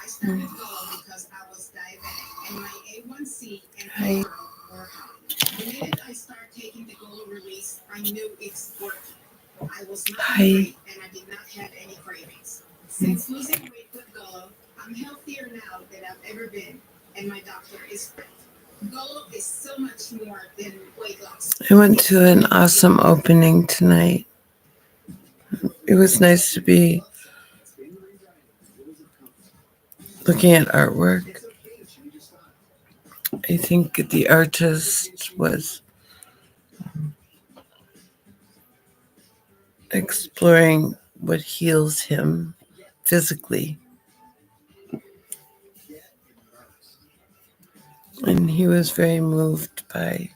Mm. Hi. Hi. I went to an awesome opening tonight. It was nice to be looking at artwork. I think the artist was exploring what heals him physically. And he was very moved by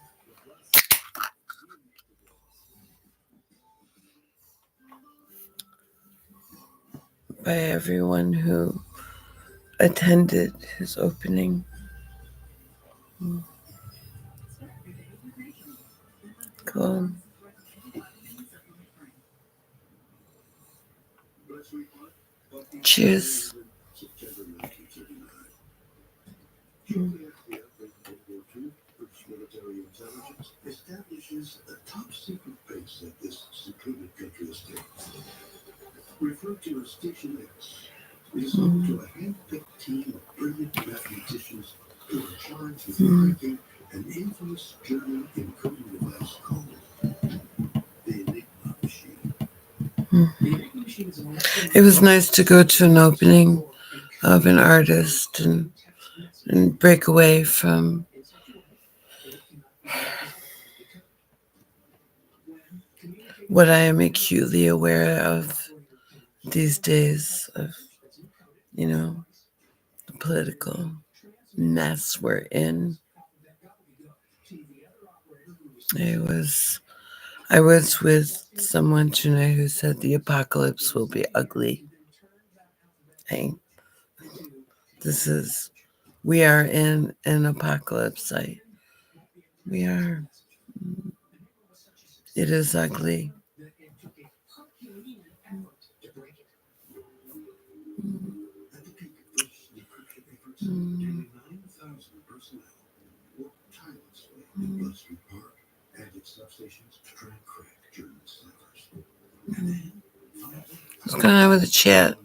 everyone who attended his opening. Cool. Cheers. It was nice to go to an opening of an artist and break away from what I am acutely aware of these days of, the political mess we're in. I was with someone tonight who said the apocalypse will be ugly. Hey, we are in an apocalypse. We are. It is ugly. What's going on with the chat?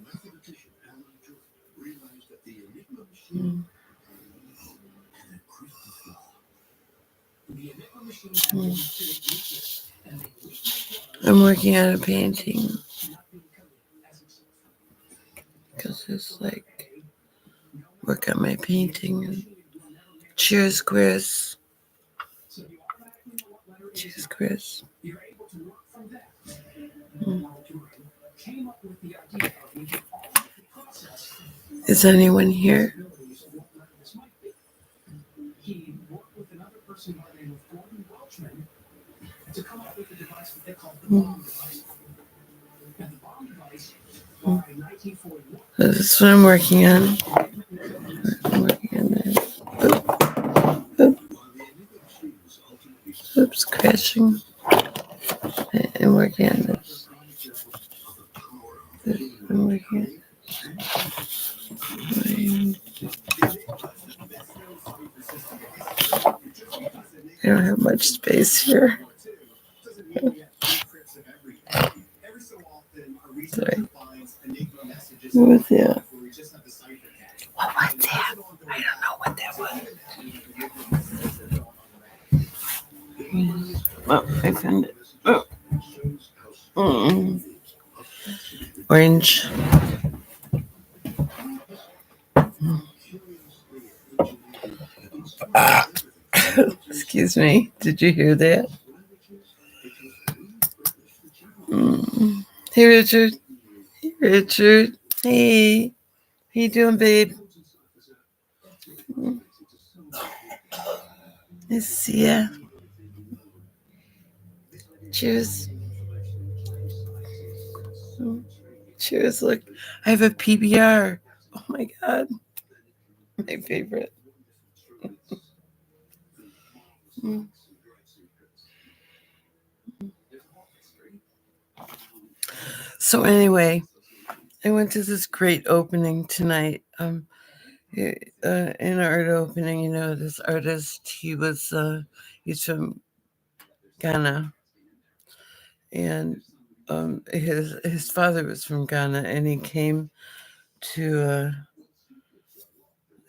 I'm working on a painting because it's like work on my painting. Cheers, Chris. Cheers, Chris. Is anyone here? This is what I'm working on. I'm working on this. Oops, crashing. I'm working on this. I'm working on I don't have much space here. Sorry. What was that? What was that? I don't know what that was. Oh, I found it. Oh. Orange. Excuse me. Did you hear that? Hey, Richard. Hey, Richard. Hey. How you doing, babe? Nice to see ya. Cheers. Cheers. Look, I have a PBR. Oh my God. My favorite. So anyway, I went to this great opening tonight. An art opening. You know, this artist. He's from Ghana, and his father was from Ghana, and he came to.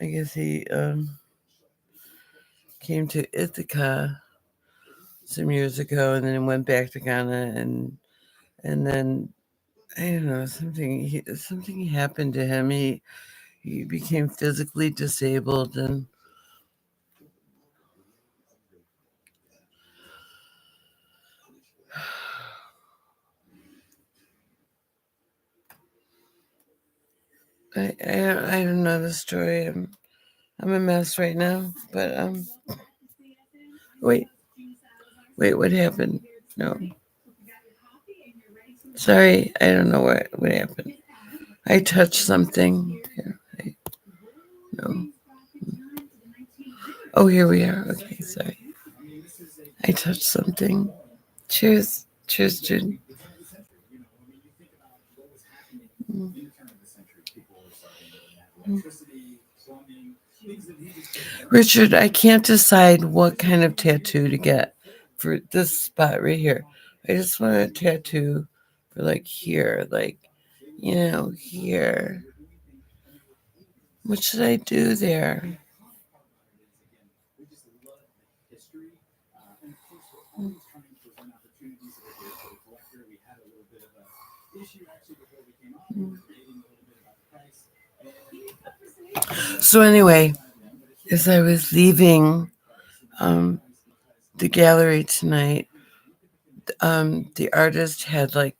I guess he came to Ithaca some years ago, and then went back to Ghana, and then I don't know, something happened to him. He became physically disabled, and I don't know the story. I'm a mess right now. But wait, what happened? No, sorry, I don't know what happened. I touched something. Here, no. Oh, here we are. Okay, sorry. I touched something. Cheers, cheers, Jude. Richard, I can't decide what kind of tattoo to get for this spot right here. I just want a tattoo for like here, like, here. What should I do there? So anyway, as I was leaving um, the gallery tonight, the artist had like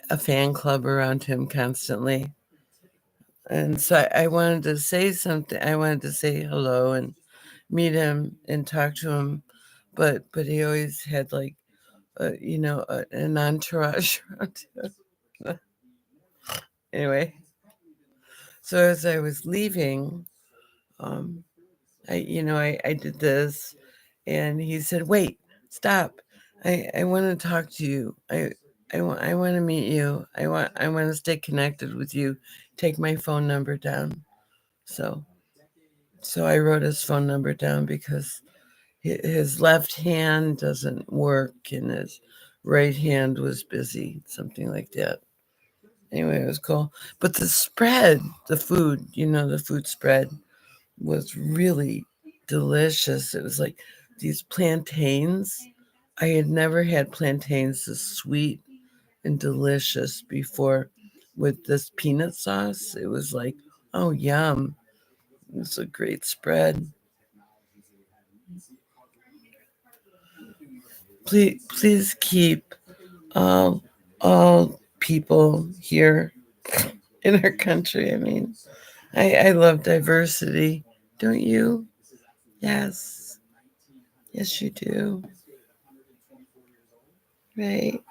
a fan club around him constantly, and so I wanted to say something. I wanted to say hello and meet him and talk to him, but he always had like an entourage around him. Anyway, so as I was leaving, um, I did this, and he said, "Wait, stop! I want to talk to you. I want to meet you. I want to stay connected with you. Take my phone number down." So I wrote his phone number down because his left hand doesn't work and his right hand was busy, something like that. Anyway, it was cool. But the spread, the food, the food spread was really delicious. It was like these plantains. I had never had plantains this sweet and delicious before with this peanut sauce. It was like, oh, yum. It was a great spread. Please keep all, all people here in our country. I mean, I love diversity. Don't you? Yes. Yes, you do. Right.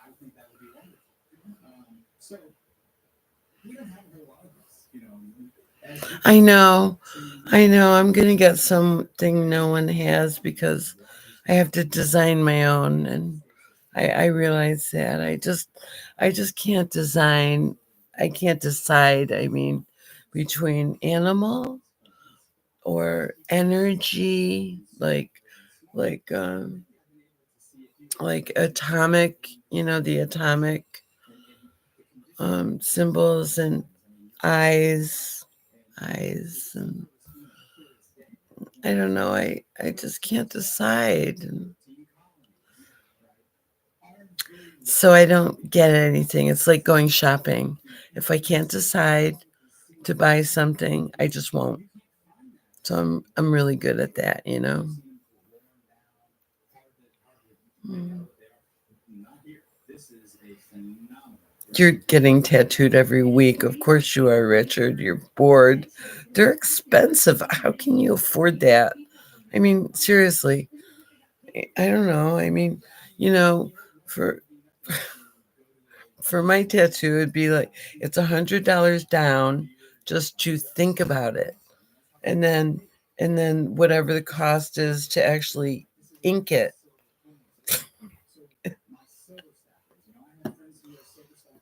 I know. I know. I'm going to get something no one has because I have to design my own. And I realize that. I just can't design. I can't decide. I mean, between animal or energy, like, um, like atomic, the atomic symbols and eyes, and I don't know. I just can't decide. And so I don't get anything. It's like going shopping. If I can't decide to buy something, I just won't. So I'm really good at that. Mm. You're getting tattooed every week. Of course you are, Richard. You're bored. They're expensive. How can you afford that? I mean, seriously. I don't know. I mean, you know, for my tattoo, it'd be like it's $100 down just to think about it, and then whatever the cost is to actually ink it.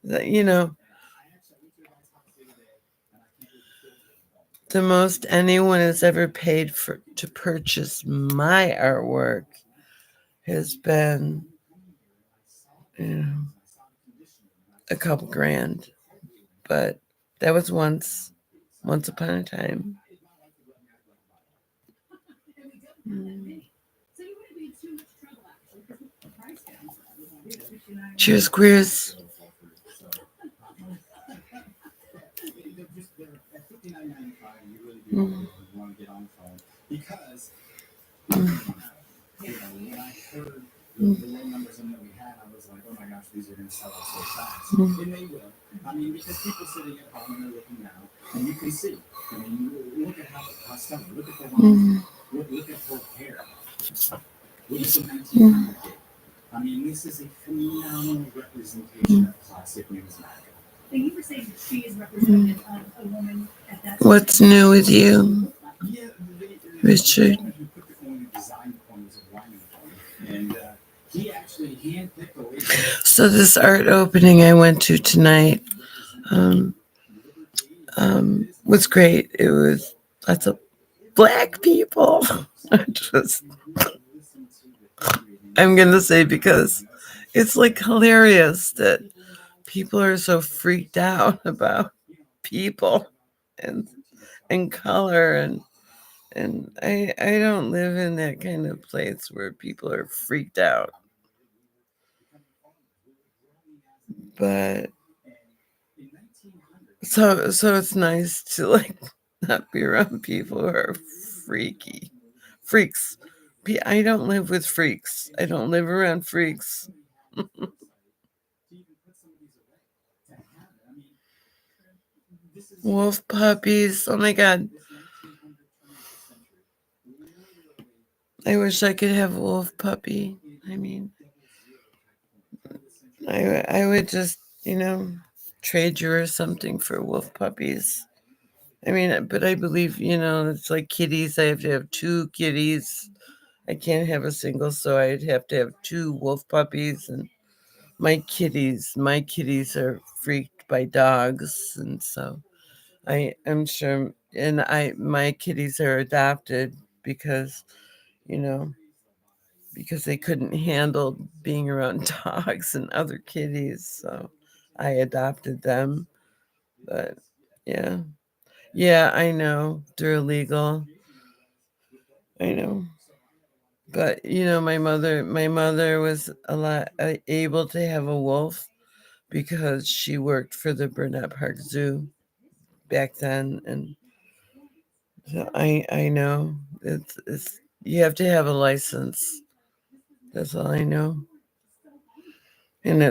You know, the most anyone has ever paid for to purchase my artwork has been, you know, a couple grand. But that was once upon a time. Cheers, queers. Because Mm. when I heard the low numbers in that we had, I was like, oh my gosh, these are going to sell out so fast. And they will. I mean, because people sitting at home and they're looking now, and you can see. I mean, look at how stunning. Look at the lines. Look at her hair. Look at the 1900 kid. I mean, this is a phenomenal representation of classic numismatic. And you were saying she is representative of a woman at that. What's new with you, Richard? Who put the coin and designed the coin was a Wyman coin, and he actually handpicked the label. So this art opening I went to tonight was great. It was lots of black people. I'm gonna say because it's like hilarious that people are so freaked out about people and color and I don't live in that kind of place where people are freaked out. But so it's nice to like not be around people who are freaks. I don't live with freaks. I don't live around freaks. Wolf puppies. Oh my god. I wish I could have a wolf puppy. I mean, I would just, trade you or something for wolf puppies. I mean, but I believe, it's like kitties. I have to have 2 kitties. I can't have a single, so I'd have to have 2 wolf puppies. And my kitties are freaked by dogs, and so I am sure. And my kitties are adopted because, you know, because they couldn't handle being around dogs and other kitties, so I adopted them. But yeah. Yeah, I know. They're illegal. I know. But my mother was a lot able to have a wolf because she worked for the Burnett Park Zoo back then, and so I know it's you have to have a license. That's all I know. And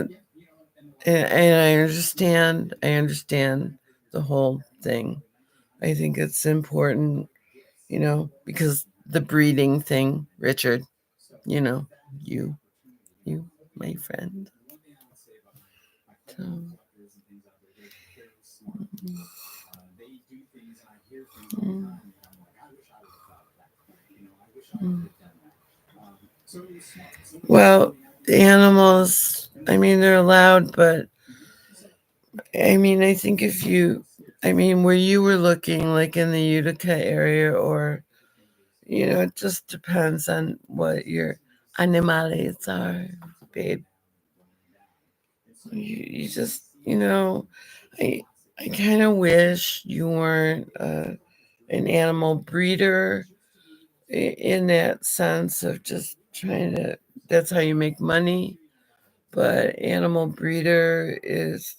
and I understand the whole thing. I think it's important, because the breeding thing, Richard, you know, you, you, my friend. So, mm, mm. Well, the animals, I mean, they're allowed, but I mean, I think where you were looking, like in the Utica area, or, it just depends on what your animales are, babe. You just, I, I kind of wish you weren't an animal breeder in that sense of just trying to, that's how you make money. But animal breeder is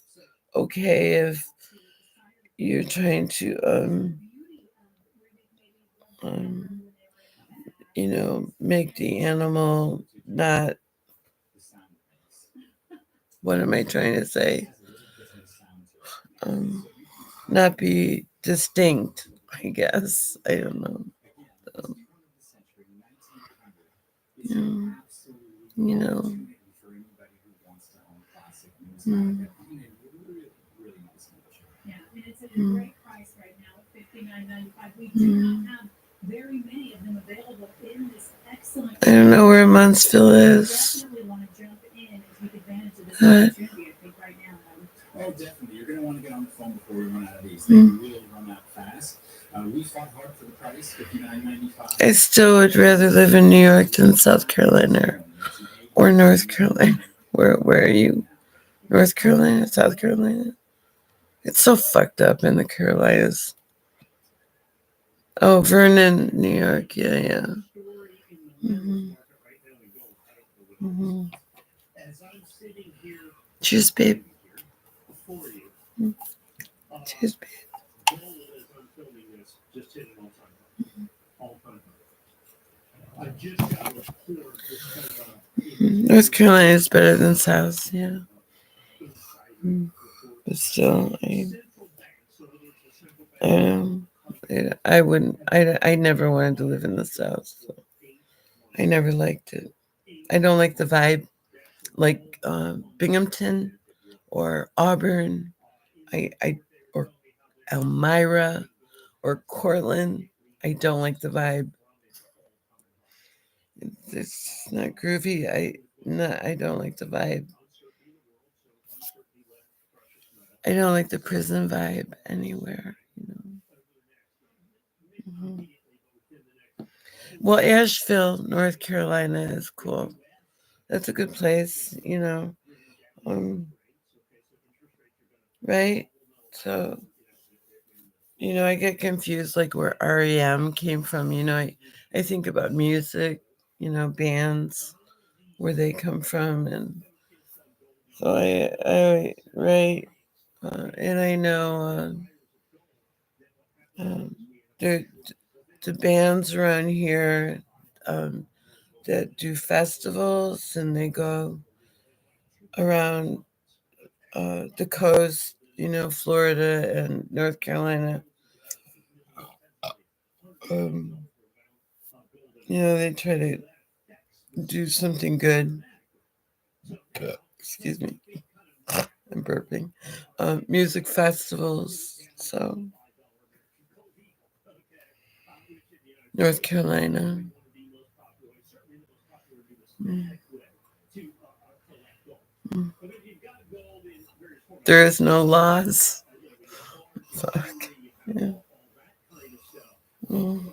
okay if you're trying to um make the animal not, what am I trying to say, um not be distinct, I guess. I don't know. um, you you know mm, mm, mm. I don't know where Munsville is. Oh, definitely. You're going to want to get on the phone before we run out of these. They really run come out fast. We fought hard for the price, $59.95. I still would rather live in New York than South Carolina or North Carolina. Where are you? North Carolina? South Carolina? It's so fucked up in the Carolinas. Oh, Vernon, New York. Yeah, yeah. Mm-hmm. Mm-hmm. Cheers, babe. Cheers, babe. North Carolina is better than South, yeah. But still, um, I wouldn't. I never wanted to live in the South. So I never liked it. I don't like the vibe, like Binghamton or Auburn. I or Elmira or Cortland. I don't like the vibe. It's not groovy. I don't like the vibe. I don't like the prison vibe anywhere. Mm-hmm. Well, Asheville, North Carolina is cool. That's a good place, Um, right? So, I get confused like where REM came from. I think about music, bands, where they come from. And so right. And I know um, the, the bands around here um, that do festivals and they go around the coast, Florida and North Carolina. Um, they try to do something good. Excuse me, I'm burping. Music festivals. So, North Carolina. Mm. Mm. There is no laws. Fuck. Yeah. Mm.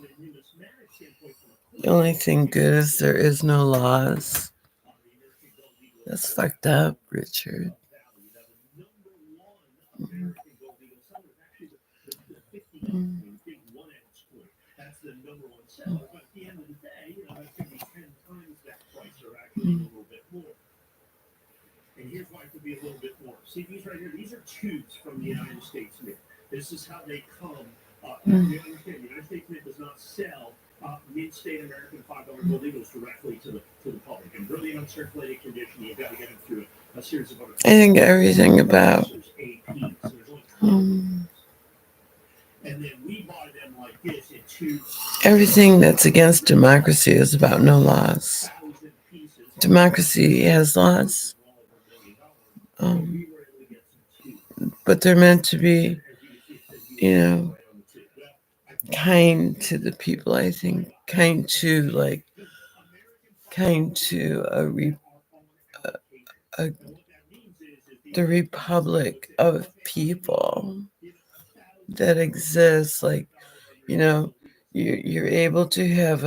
The only thing good is there is no laws. That's fucked up, Richard. Mm. Mm. Mm. And here's why it could be a little bit more. See these right here? These are tubes from the United States Mint. This is how they come. You understand? The United States Mint does not sell Mint State American $5 gold eagles directly to the public. And really in uncirculated condition, you've got to get them through a series of other. I think everything about and then we buy them like this in tubes. Everything that's against democracy is about no laws. Democracy has laws, but they're meant to be, kind to the people. I think kind to the republic of people that exists. Like, you're able to have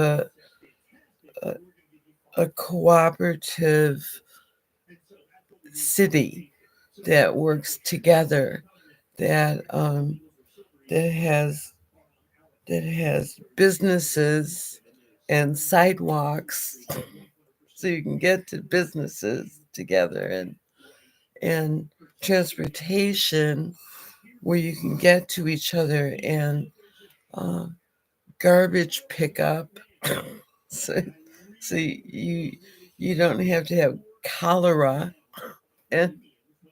a cooperative city that works together, that that has businesses and sidewalks, so you can get to businesses together, and transportation where you can get to each other, and uh, garbage pickup, so you don't have to have cholera and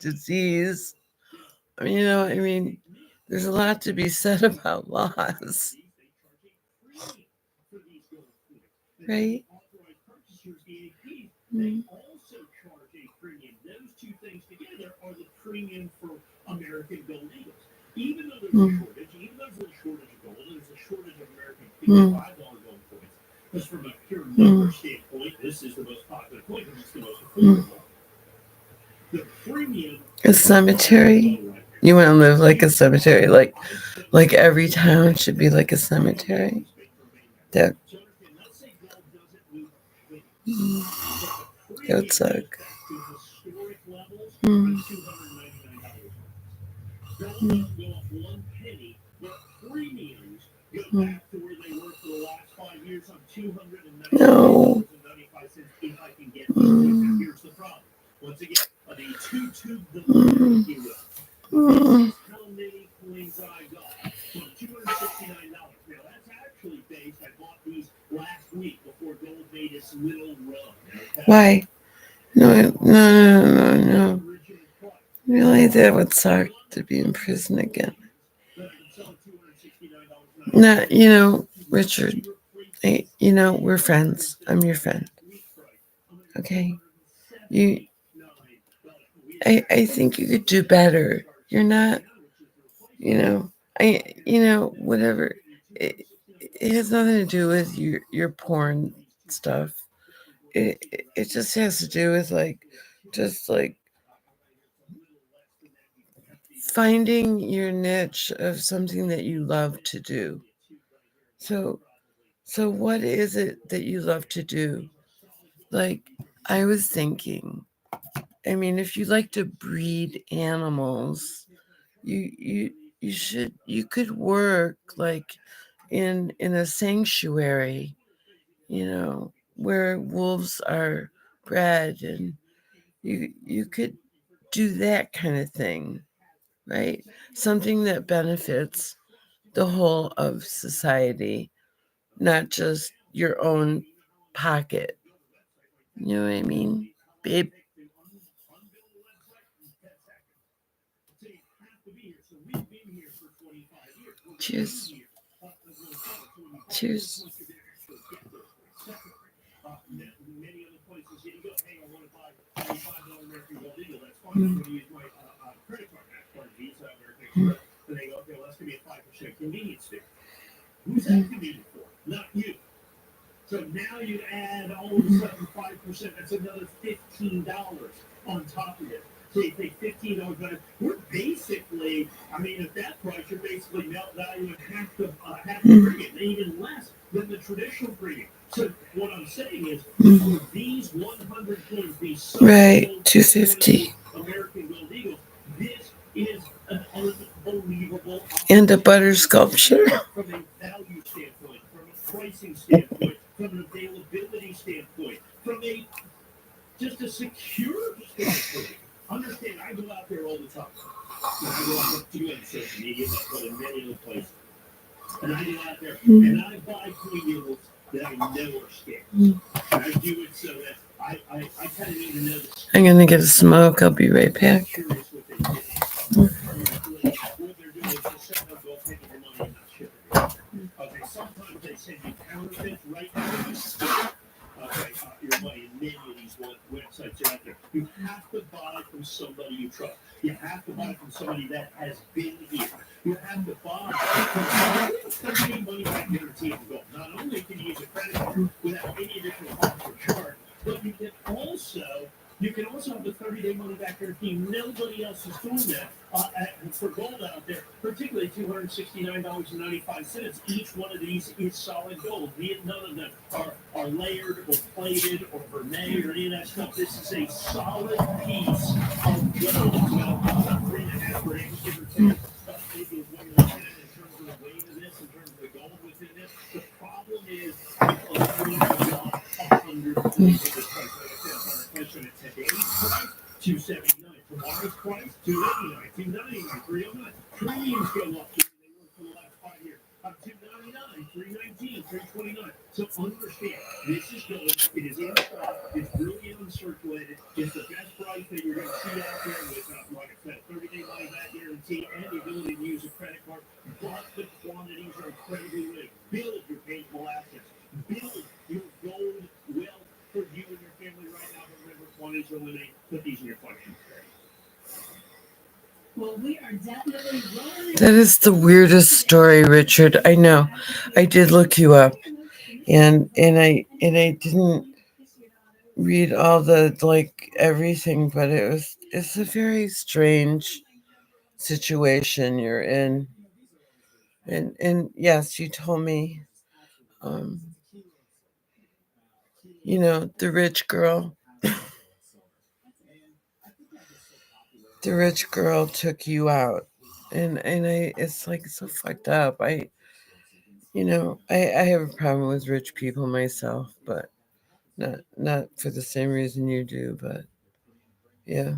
disease. There's a lot to be said about laws, right? Mm. Mm. Mm. Mm. A cemetery? You want to live like a cemetery, like Like every town should be like a cemetery. That, that would suck. Mm. Mm. Mm. No. Mm. Mm. Mm. Why? No, no, no, no, no. Really, that would suck to be in prison again. No, Richard, we're friends. I'm your friend. Okay? You, I think you could do better. You're not, whatever. It has nothing to do with your porn stuff. It just has to do with just finding your niche of something that you love to do. So what is it that you love to do? Like, I was thinking, I mean, if you like to breed animals, you you you could work like in a sanctuary, where wolves are bred, and you could do that kind of thing, right? Something that benefits the whole of society, not just your own pocket. You know what I mean? Babe. Cheers. Cheers. Mm. Mm. Right, 250. And a butter sculpture. I'm gonna get a smoke. I'll be right back. That is the weirdest story, Richard. I know. I did look you up, and I didn't read all the everything, but it's a very strange situation you're in. And yes, you told me, um, the rich girl, the rich girl took you out, and it's like so fucked up. I have a problem with rich people myself, but not for the same reason you do, but yeah,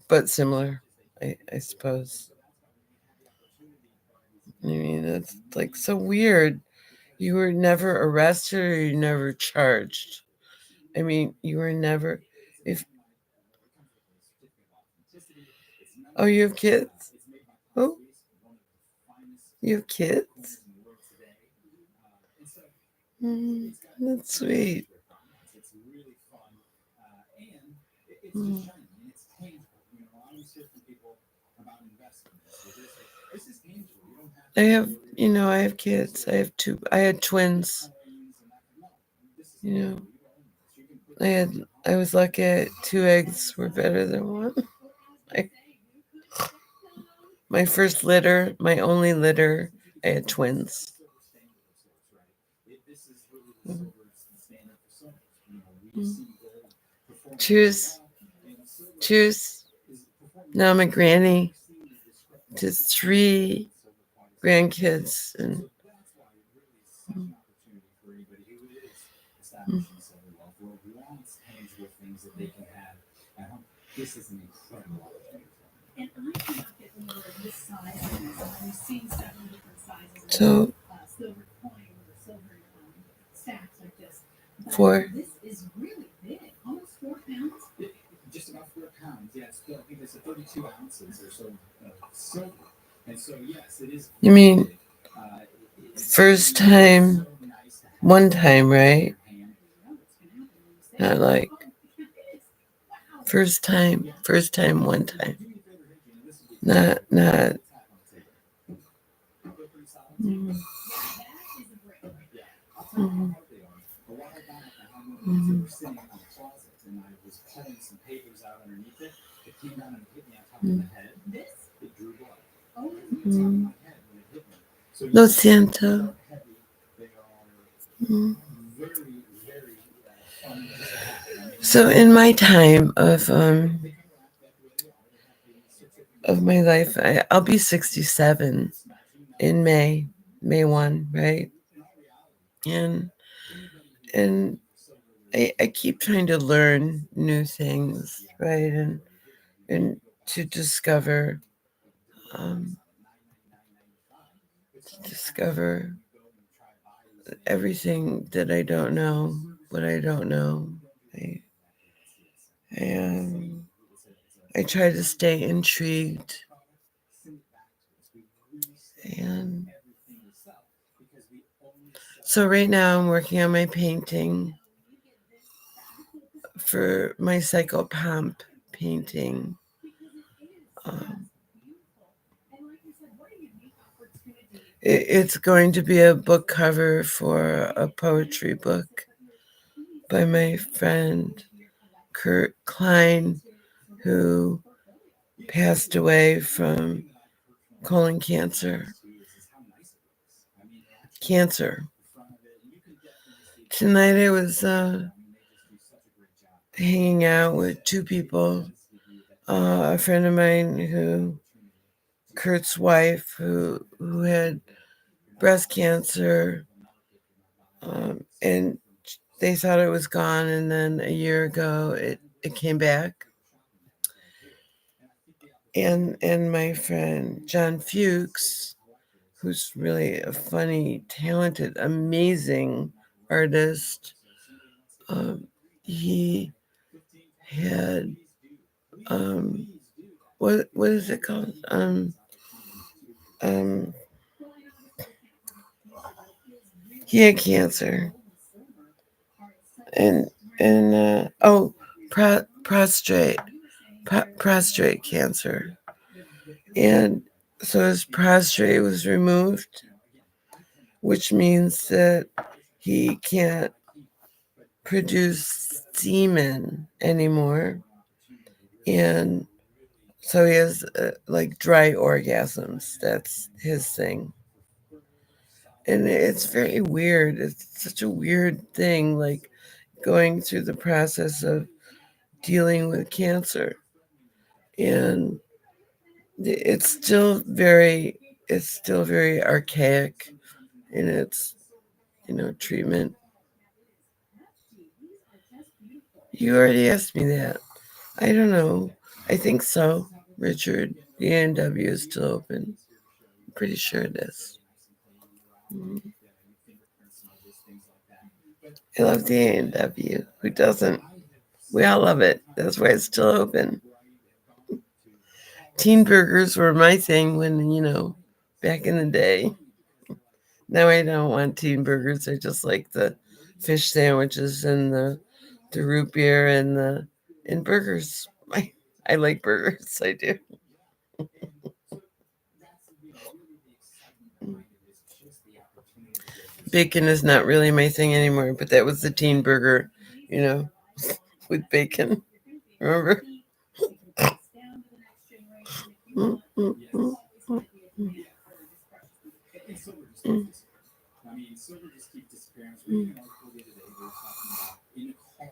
but similar, I suppose. I mean, it's like so weird. You were never arrested or you never charged. I mean, you were never. If Oh, you have kids? Oh, you have kids? That's sweet. Mm. I have kids. I have two. I had twins. You know, I had. I was lucky. Two eggs were better than one. I, my first litter, my only litter, I had twins. Mm. Mm. Cheers. Cheers. Now I'm a granny to three grandkids. And mm. So, four. Just about 4 pounds. Yeah, I think it's 32 ounces or so of silver. And so, yes, it is. You mean first time, one time, right? Not like first time, one time. Not. Mm. Mm. Mm. Mm. Lo siento. Mm. So in my time of my life, I'll be 67 in May 1, right? And I keep trying to learn new things, right? And to um, discover everything that I don't know, what I don't know. I, I try to stay intrigued, and so right now I'm working on my painting for my psychopomp painting. Um, it's going to be a book cover for a poetry book by my friend Kurt Klein, who passed away from colon cancer. Tonight I was hanging out with two people. A friend of mine, Kurt's wife, who had breast cancer, and they thought it was gone, and then a year ago it came back. And my friend John Fuchs, who's really a funny, talented, amazing artist, he had what is it called? Um, he had cancer, and prostrate cancer, and so his prostrate was removed, which means that he can't produce semen anymore, and so he has like dry orgasms. That's his thing. and it's very weird. It's such a weird thing, like going through the process of dealing with cancer, and it's still very, it's still very archaic in its, treatment. You already asked me that. I don't know. I think so, Richard. The A&W is still open. I'm pretty sure it is. Mhm. I love the A&W. Who doesn't? We all love it. That's why it's still open. Teen burgers were my thing when, back in the day. Now I don't want teen burgers. I just like the fish sandwiches and the root beer and burgers. I like burgers. I do. Bacon is not really my thing anymore, but that was the teen burger, you know, with bacon. Remember? Mm, mm, mm, mm, And silver just mm, keeps disappearing. I mean, silver just keeps disappearing. I was reading an article the other day. They were talking about in a car,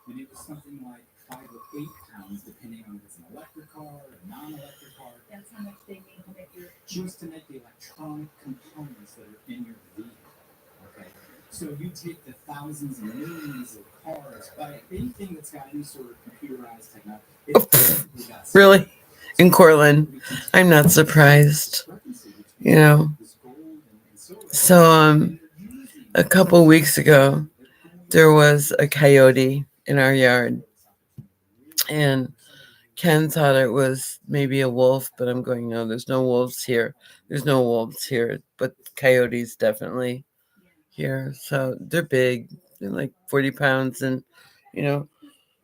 and it was something like 5 or 8 pounds, depending on if it's an electric car or a non-electric car. That's how much they need to make your just to make the electronic components that are in your vehicle. Okay, so you take the thousands and millions of cars, but anything that's got any sort of computerized technology, it's basically got really? In Cortland, I'm not surprised. You know. So a couple weeks ago, there was a coyote in our yard, and Ken thought it was maybe a wolf, but I'm going, no, there's no wolves here. There's no wolves here, but coyotes definitely here. So they're big. They're like 40 pounds and, you know,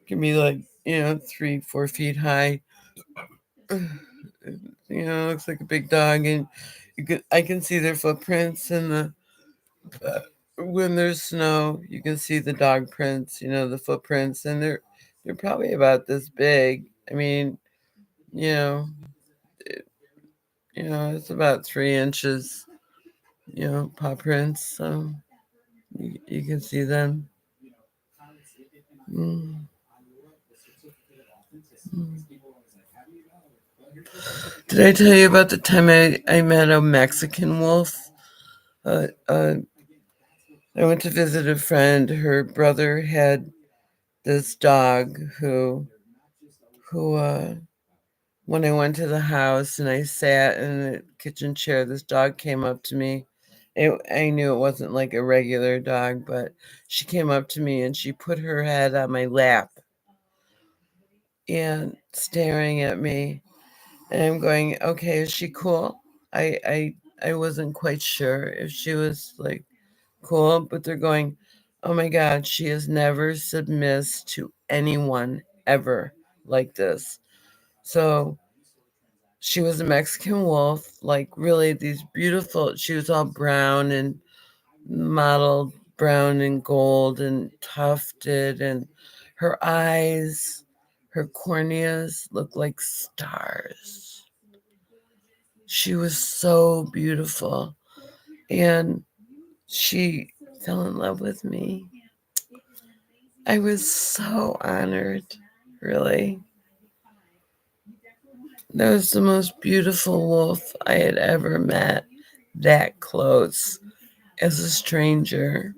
can be like, 3, 4 feet high. Looks like a big dog. And I can see their footprints and when there's snow, you can see the dog prints, the footprints, and they're probably about this big. I mean, you know, it's about 3 inches, paw prints. So you can see them. Mm. Mm. Did I tell you about the time I met a Mexican wolf? I went to visit a friend. Her brother had this dog who when I went to the house and I sat in the kitchen chair, this dog came up to me. I knew it wasn't like a regular dog, but she came up to me and she put her head on my lap and staring at me. And I'm going, okay, is she cool? I wasn't quite sure if she was like cool, but they're going, oh my God, she has never submissed to anyone ever like this. So she was a Mexican wolf, like really these beautiful, she was all brown and mottled brown and gold and tufted, and her eyes, her corneas looked like stars. She was so beautiful, and she fell in love with me. I was so honored, really. That was the most beautiful wolf I had ever met, that close, as a stranger.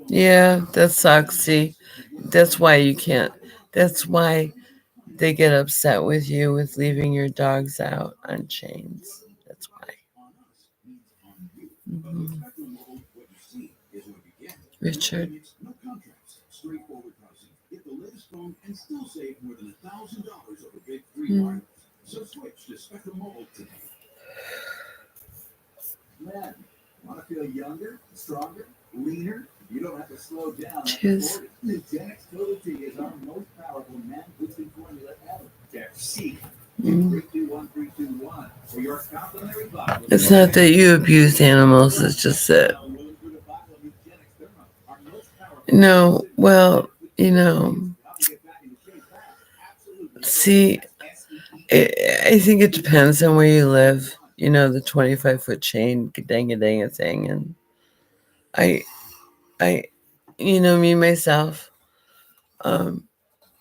Yeah, that sucks. See, that's why you can't. That's why they get upset with you with leaving your dogs out on chains. That's why. Mhm. Richard. Mm. Cheers. Mm. It's not that you abuse animals, it's just that No, well, you know, see, I I think it depends on where you live. You know, the 25-foot chain, dang a dang a thing, and I, I, me myself. Um,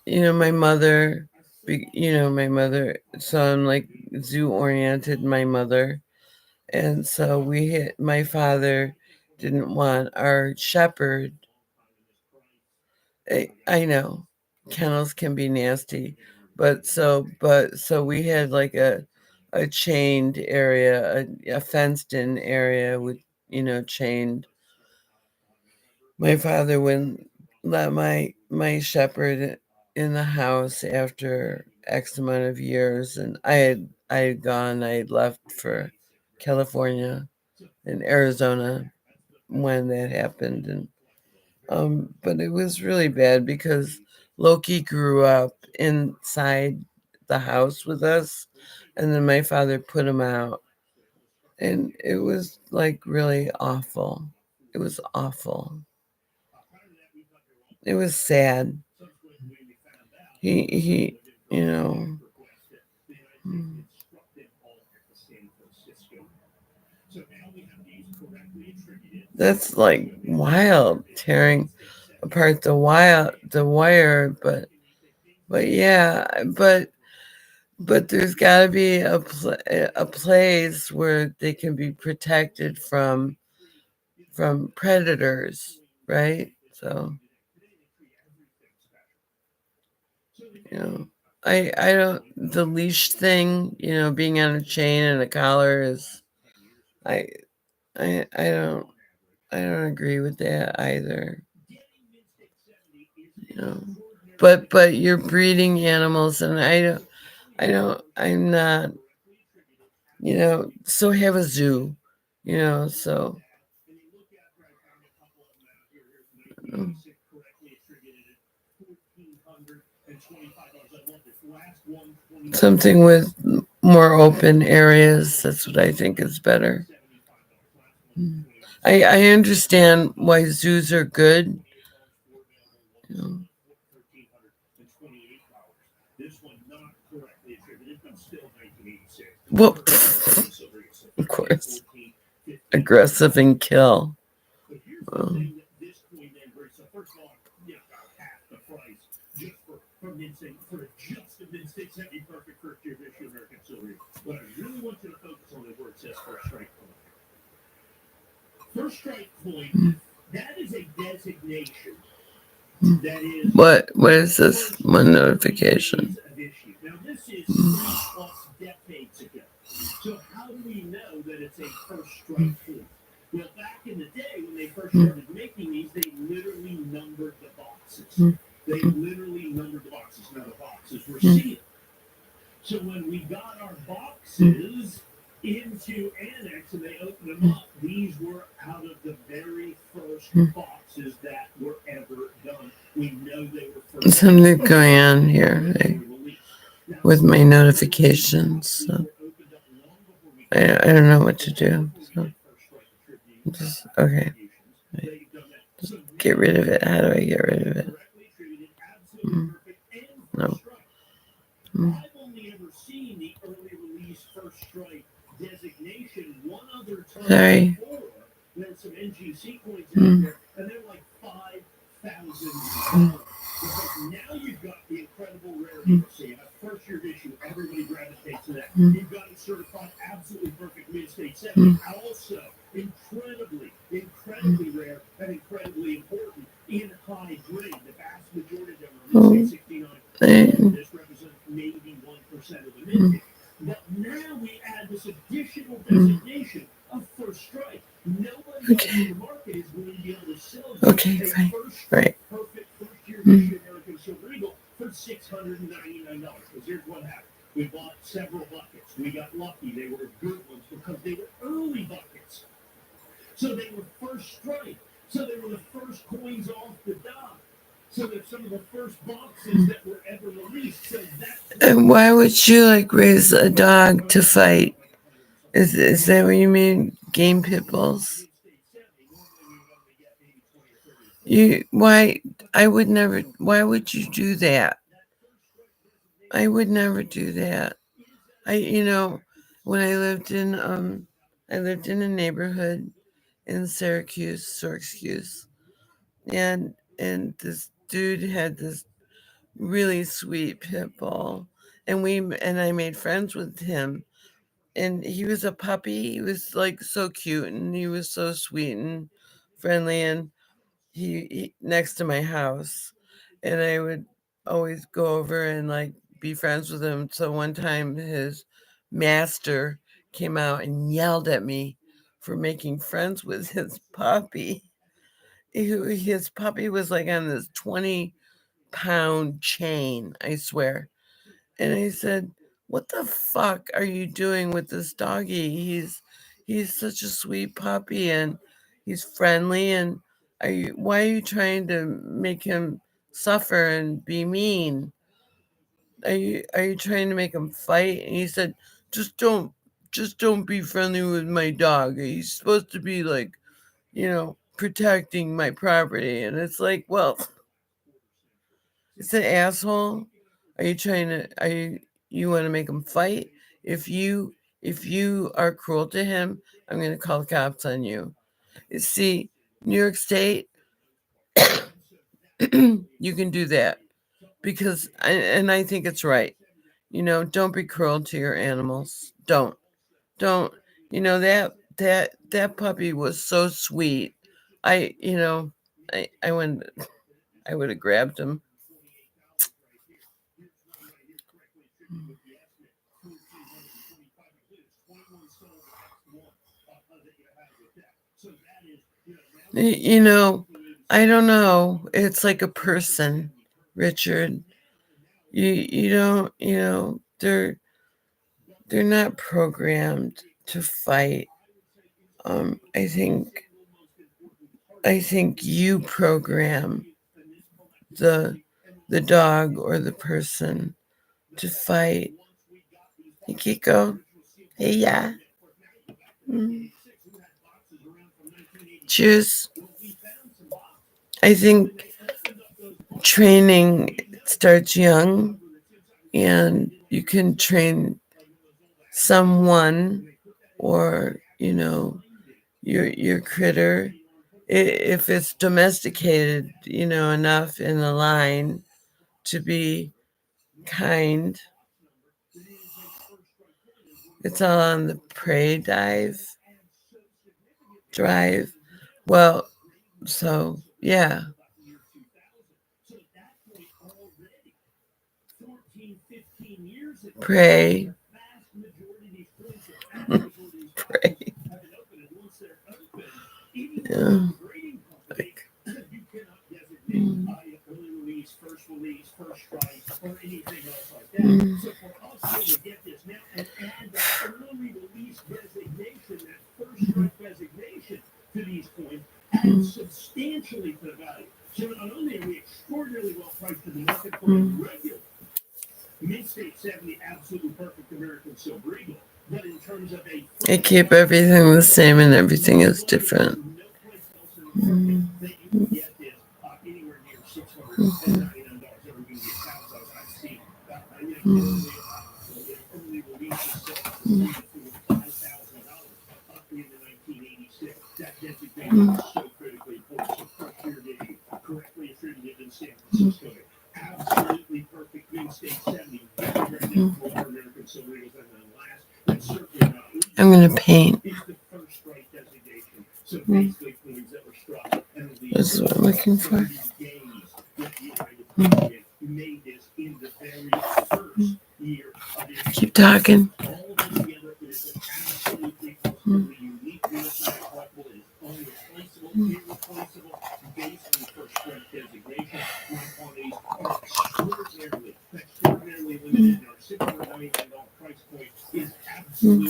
my mother. My mother. So I'm like zoo oriented. My mother, and so my father didn't want our shepherd. I know kennels can be nasty, but so we had like a chained area, a fenced in area with chained. My father wouldn't let my shepherd in the house after X amount of years, and I had left for California and Arizona when that happened, and but it was really bad because Loki grew up inside the house with us, and then my father put him out, and it was like really awful. It was awful. It was sad. He, you know, mm, that's like wild, tearing apart the wire, but yeah, but there's got to be a place where they can be protected from predators, right? So you know, I don't the leash thing, being on a chain and a collar is I I don't agree with that either. You know, but you're breeding animals, and I'm not. So have a zoo. So mm, something with more open areas. That's what I think is better. Mm. I understand why zoos are good. You know. Well, of course, aggressive and kill. Well, what is this? One notification. Something going on here with my notifications. So I don't know what to do. So just okay. Just get rid of it. How do I get rid of it? Mm, no. Mm. Sorry. Mm. Mm. Okay. Okay, fine. Right. Mm. And why would you raise a dog to fight? Is that what you mean? Game pit bulls? I would never, why would you do that? I would never do that. When I lived in a neighborhood in Syracuse, and this dude had this really sweet pit bull, and I made friends with him, and he was a puppy. He was like so cute, and he was so sweet and friendly, and he next to my house, and I would always go over and like be friends with him. So one time his master came out and yelled at me for making friends with his puppy. His puppy was like on this 20-pound chain, I swear. And I said, "What the fuck are you doing with this doggy? He's such a sweet puppy, and he's friendly, and why are you trying to make him suffer and be mean? Are you trying to make him fight?" And he said, "Just don't be friendly with my dog. He's supposed to be like, protecting my property." And it's like, well, it's an asshole. You want to make him fight? If you are cruel to him, I'm going to call the cops on you. See, New York State, you can do that and I think it's right. Don't be cruel to your animals. Don't. That puppy was so sweet. I you know I went I would have grabbed him. You know, I don't know. It's like a person, Richard. You don't, they're not programmed to fight. I think you program the the dog or the person to fight. Hey, Kiko. Hey, yeah. Mm. Cheers. I think training starts young, and you can train someone, or your critter, if it's domesticated, enough in the line to be kind. It's all on the prey drive. Well, so yeah, prey, prey. Yeah. Like, mm, mm, mm. I keep everything the same, and everything is different. Mm. Mhm. Mm. Mm. Mm. Mm. I'm gonna paint. Mm. This is what I'm looking for. Mm. Mm. Keep talking. Mm. Mm. Mm. Mm.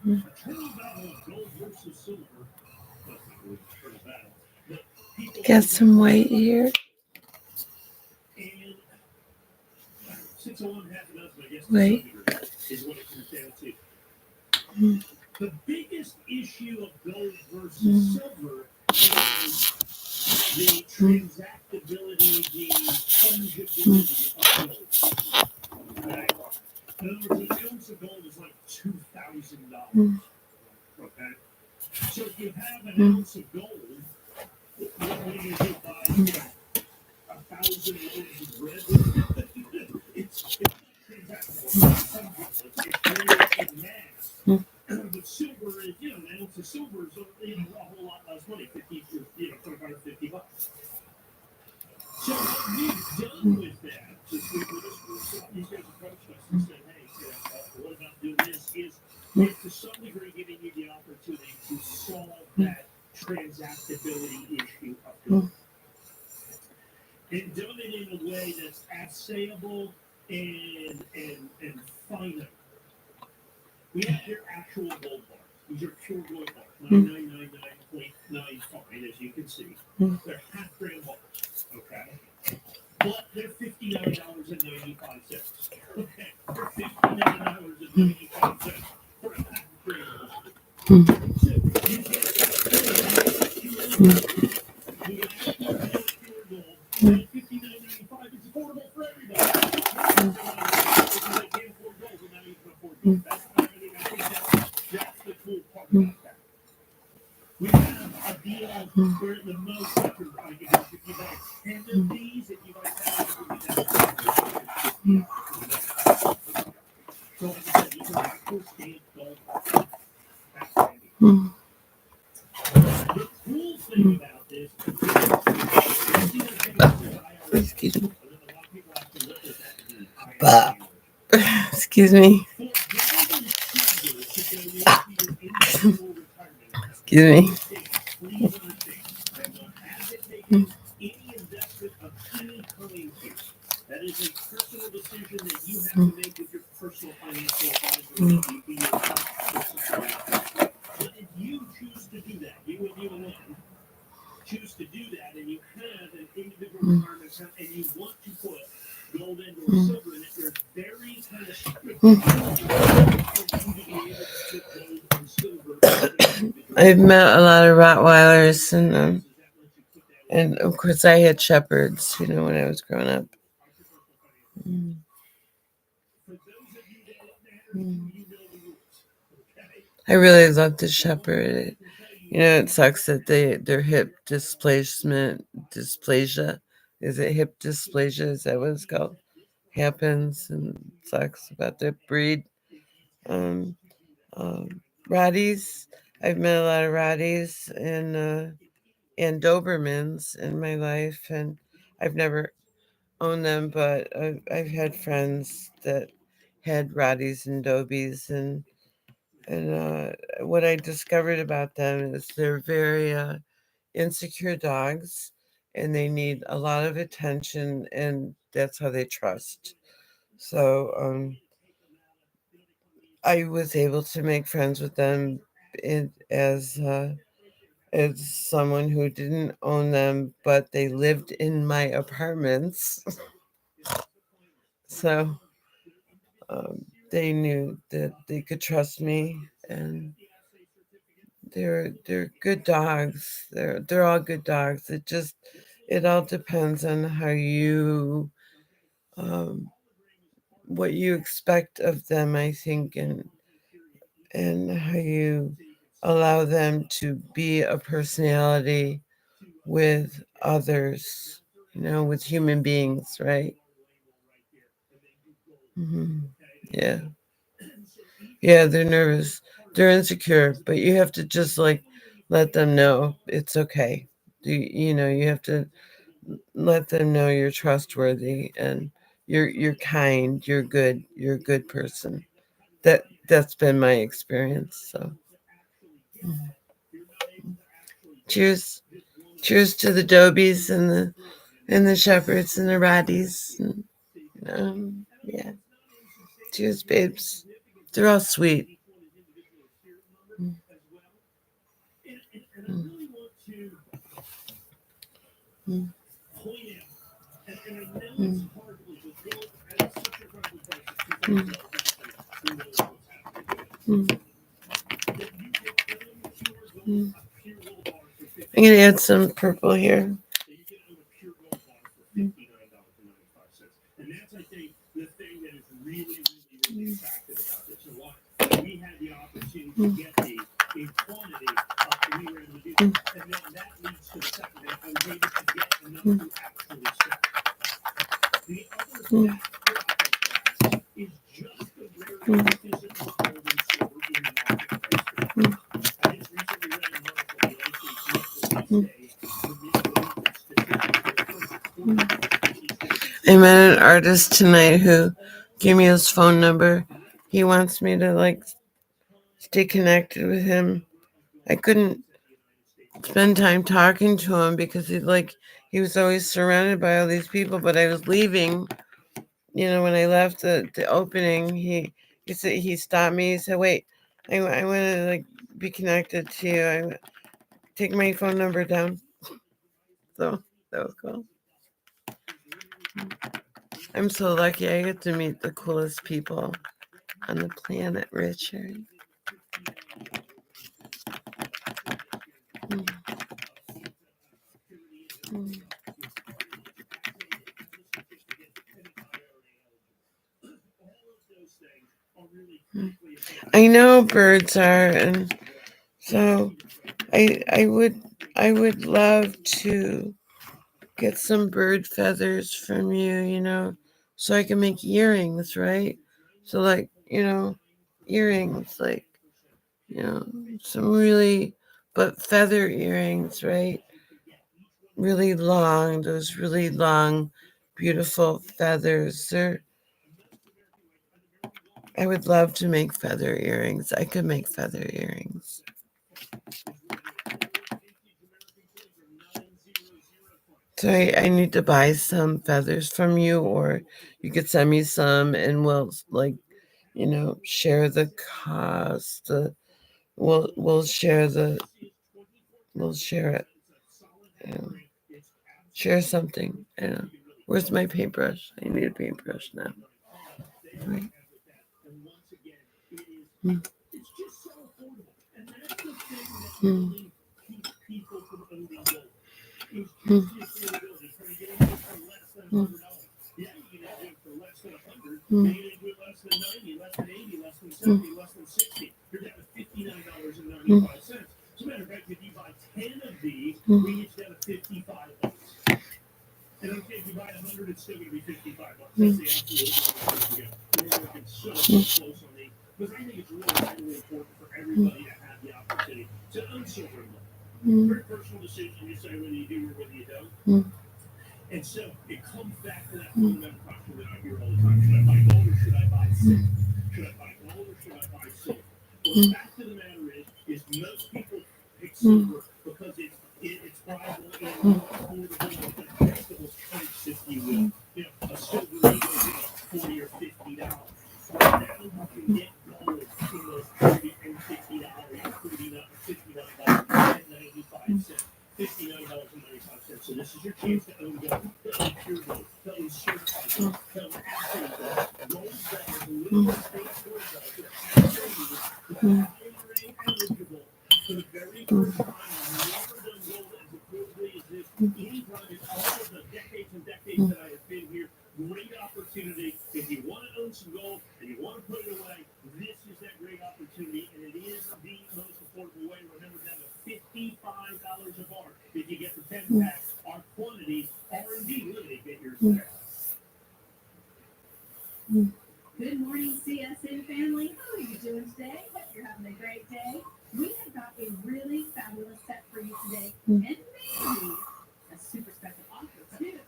Mm. Got some white here. White. Mm. The biggest issue of gold versus silver is the transactability, the fungibility of gold. Okay? In other words, an ounce of gold is like $2,000. Okay? So if you have an ounce of gold, what are you going to do? Buy 1,000 loaves of bread with it? It's not transactable. It's not fungible. It's greater in mass. But silver is, an ounce of silver is, a whole lot less money, 25 or $50. So what we've done with that, since these guys approached us and said, hey, what about doing this, is to some degree giving you the opportunity to solve that transactability issue of gold. And done it in a way that's assayable and finite. We have your actual gold bars. These are pure gold bars, 9999.95, as you can see. They're half-gram bars, okay? But they're $59.95. Okay, they're $59.95 for a half-gram bar. So you get actual pure gold, and $59.95 is affordable for everybody. Because I can't afford gold, but now you can afford gold. I think that's the cool part about that. We have a deal where the most I can give is if you buy 10 of these, if you buy 10 of these, so like I said, these are actual stamped gold. That's handy. The cool thing about this is Excuse me. Excuse me. Excuse me. Any investment of any kind here. That is a personal decision that you have to make with your personal financial advisor. But if you choose to do that, you alone choose to do that, and you have an individual retirement account, and you want to put gold and or silver in it, there's very kind of strict for you to be able to put gold and silver. I've met a lot of Rottweilers, and of course I had shepherds, when I was growing up. I really love the shepherd. It sucks that their hip dysplasia. Is it hip dysplasia? Is that what it's called? Happens, and sucks about that breed. Rotties. I've met a lot of Rotties and Dobermans in my life, and I've never owned them, but I've had friends that had Rotties and Dobies, and what I discovered about them is they're very insecure dogs, and they need a lot of attention, and that's how they trust. So I was able to make friends with them as someone who didn't own them, but they lived in my apartments. So they knew that they could trust me, and they're good dogs. They're all good dogs. It all depends on how you what you expect of them, I think, and how you allow them to be a personality with others, with human beings, right? Yeah. Yeah, they're nervous. They're insecure, but you have to just let them know it's okay. You have to let them know you're trustworthy, and you're kind, you're a good person. That's been my experience. So cheers. Cheers to the Dobies and the Shepherds and the Rotties. Yeah. Cheers, babes. They're all sweet. I'm gonna add some purple here. You can own a pure gold bar for $59.95. And that's, I think, the thing that is really, really, really attractive about this. A lot. We had the opportunity to get these in quantity, and we were able to do that. And then that leads to the second thing. I was able to get enough to actually sell. The other backdrop is just the rarity of physical gold and silver in the marketplace. I just recently read an article that actually released I met an artist tonight who gave me his phone number. He wants me to like stay connected with him. I couldn't spend time talking to him because he was always surrounded by all these people, but I was leaving. When I left the opening, he stopped me. He said, "Wait, I want to like be connected to you. Take my phone number down." So that was cool. I'm so lucky. I get to meet the coolest people on the planet, Richard. I know birds are, and so I would love to get some bird feathers from you, so I can make earrings, right? So earrings, some really, but feather earrings, right? Really long, those really long, beautiful feathers. I would love to make feather earrings. I could make feather earrings. So I need to buy some feathers from you, or you could send me some, and we'll share the cost. We'll share it. Share something. Where's my paintbrush? I need a paintbrush now. Right. Hmm. Hmm. Hmm. Hmm. Yeah, you can do it for less than 100. Hmm. You can do it less than 90, less than 80, less than 70, less than 60. You're down to $59.95. As a matter of fact, if you buy 10 of these, we get you down to $55. And okay, if you buy 100, it's still going to be $55. That's the absolute lowest we go. We're working so close on these because I think it's really, really important for everybody to have the opportunity to own silver and gold. Very personal decision. You say whether you do or whether you don't. And so it comes back to that fundamental question that I hear all the time. Should I buy gold or should I buy silver? Should I buy gold or should I buy silver? Well, the fact of the matter is most people pick silver because it's viable and more affordable than vegetables types, if you will. A silver needle is $40 or $50. Right now, you can get gold in those $40 and $50, $59.95. $59.95. So this is your chance to own gold, to own pure gold, to own certified gold, to own absolute gold. Gold that is literally state gold that is IRA eligible for the very first time. I've never done gold as affordably as this anytime in all of the decades and decades that I have been here. Great opportunity. If you want to own some gold and you want to put it away, this is that great opportunity, and it is the most affordable way. Remember, down to $55 a bar. If you get the 10 pack, our quantities are indeed limited. Get yours today. Good morning, CSN family. How are you doing today? Hope you're having a great day. We have got a really fabulous set for you today, and maybe a super special offer too.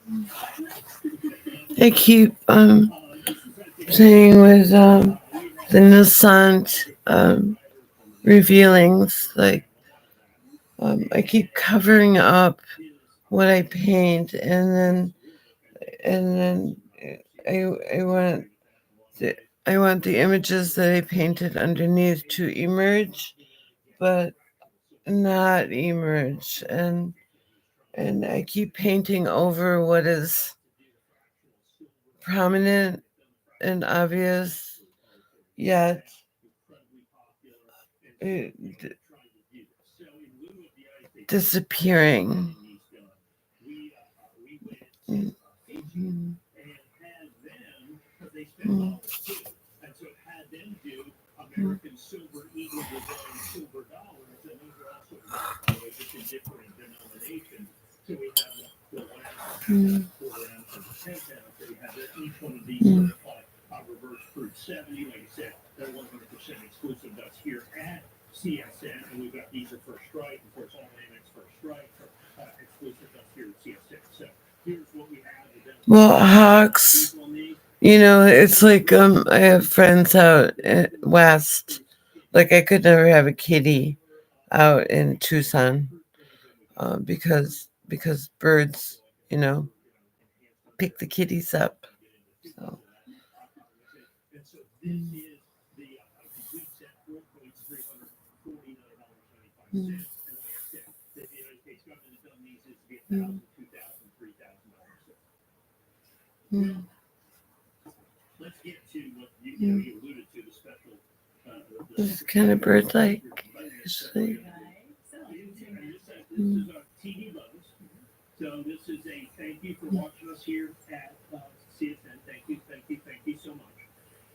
I keep saying with the Nassant revealings, I keep covering up what I paint, and then I want the images that I painted underneath to emerge, but not emerge, and I keep painting over what is prominent and obvious, yet disappearing. Mm. American silver eagle design silver dollars, and those are also just in different denominations. So we have the last quarter ounce and the 10th ounce. So we have each one of these certified reverse fruit 70. Like I said, they're 100% exclusive to us here at CSN, and we've got these are First Strike, of course, all Amex First Strike are exclusive to us here at CSN. So here's what we have. Well, Hawks, it's like I have friends out west. Like I could never have a kitty out in Tucson because birds, pick the kitties up. So. Let's get to what you alluded to, the special. This is kind of bird-like, actually. This is our TV bonus. So this is a thank you for watching us here at CSN. Thank you so much.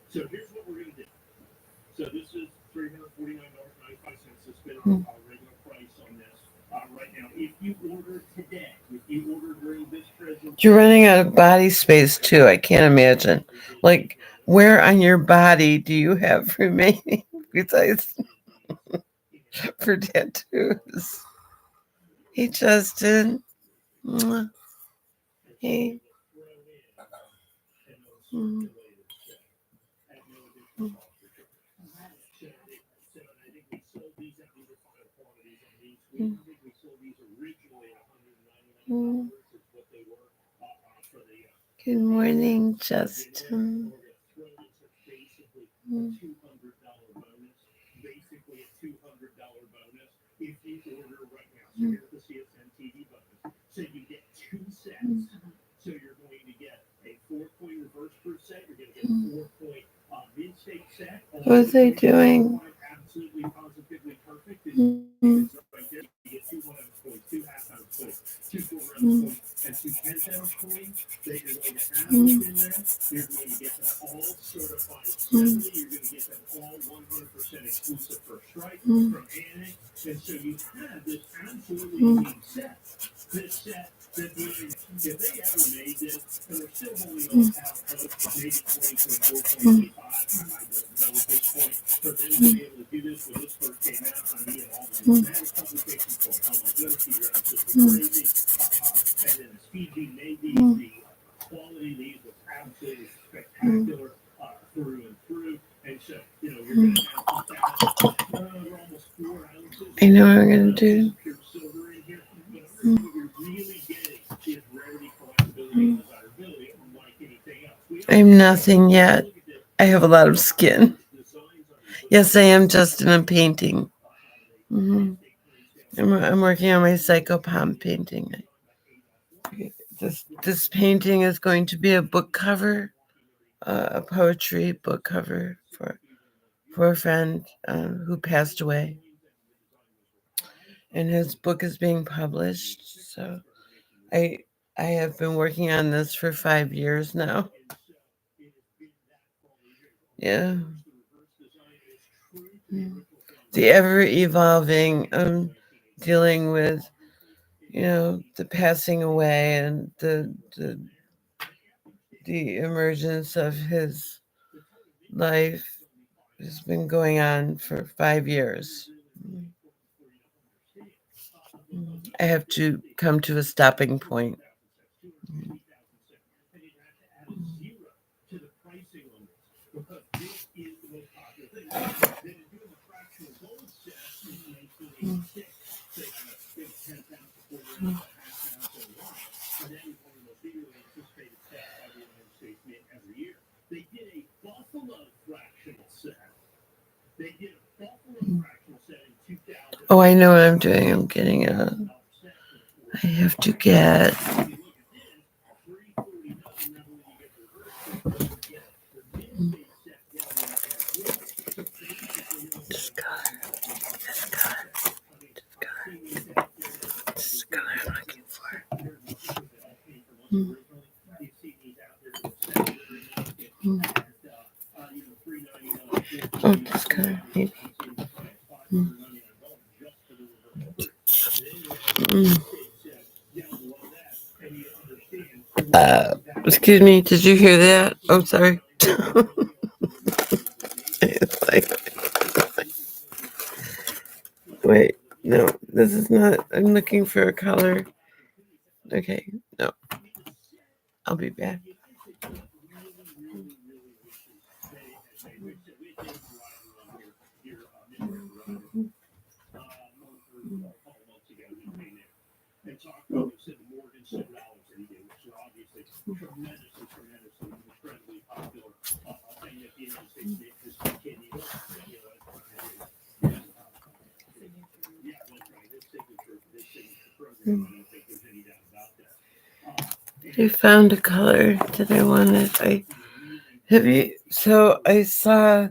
So here's what we're going to do. So this is $349.95. It's been our regular price on this right now. If you order today, during this presentation, You're running out of body space too. I can't imagine. Like, where on your body do you have remaining besides for tattoos? Hey, Justin. Mwah. Hey. Mm. Mm. Good morning, Justin. Mm. Basically a $200 bonus if you order right now. So here's the CSN TV bonus. So you get 2 sets. So you're going to get a 4-point reverse fruit set. You're going to get a 4-point mid-state set. What was I doing? Absolutely positively perfect. Mm. It's right there. You get 2 1-ounce points, 2 half-ounce points, 2 4-ounce points, and 2 10th-ounce coins that you're going to have in there. You're going to get them all certified 70. You're going to get them all 100% exclusive First Strike from Annex. And so you have this absolutely unique set. This set that if they ever made this, and they're still holding out maybe 2024, 2025, I don't know at this point, for them to be able to do this when this first came out, I mean, all the dramatic publications going, oh my goodness, you're absolutely crazy. And then as Fiji made these, the quality of these was absolutely spectacular through and through. And so, you're going to have almost 4 ounces. I know what I'm going to do. Pure silver in here. But what you're really getting is rarity, collectability, and desirability, unlike anything else. I'm nothing yet. I have a lot of skin. Yes, I am, Justin. I'm painting. I'm working on my psychopomp painting. This painting is going to be a book cover, a poetry book cover for a friend who passed away. And his book is being published. So I have been working on this for 5 years now. Yeah. The ever-evolving dealing with, the passing away and the emergence of his life has been going on for 5 years. I have to come to a stopping point. Oh, I know what I'm doing. I'm getting I have to get this color. Mm. Mm. Oh, this color, maybe. Mm. Mm. Excuse me, did you hear that? Oh, sorry. It's like, wait, no, this is not. I'm looking for a color. Okay, no, I'll be back. I found a color that I wanted. I have you. So I saw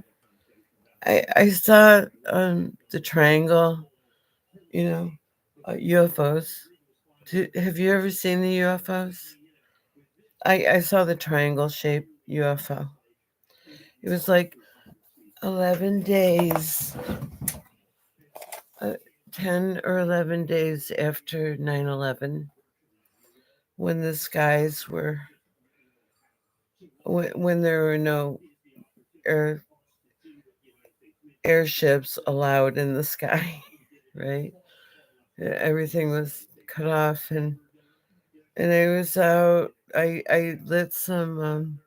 the triangle. You know, UFOs. Have you ever seen the UFOs? I saw the triangle shaped UFO. It was like 11 days, uh, 10 or 11 days after 9/11, when the skies were, when there were no air, airships allowed in the sky, right? Everything was cut off, and I was out. I lit some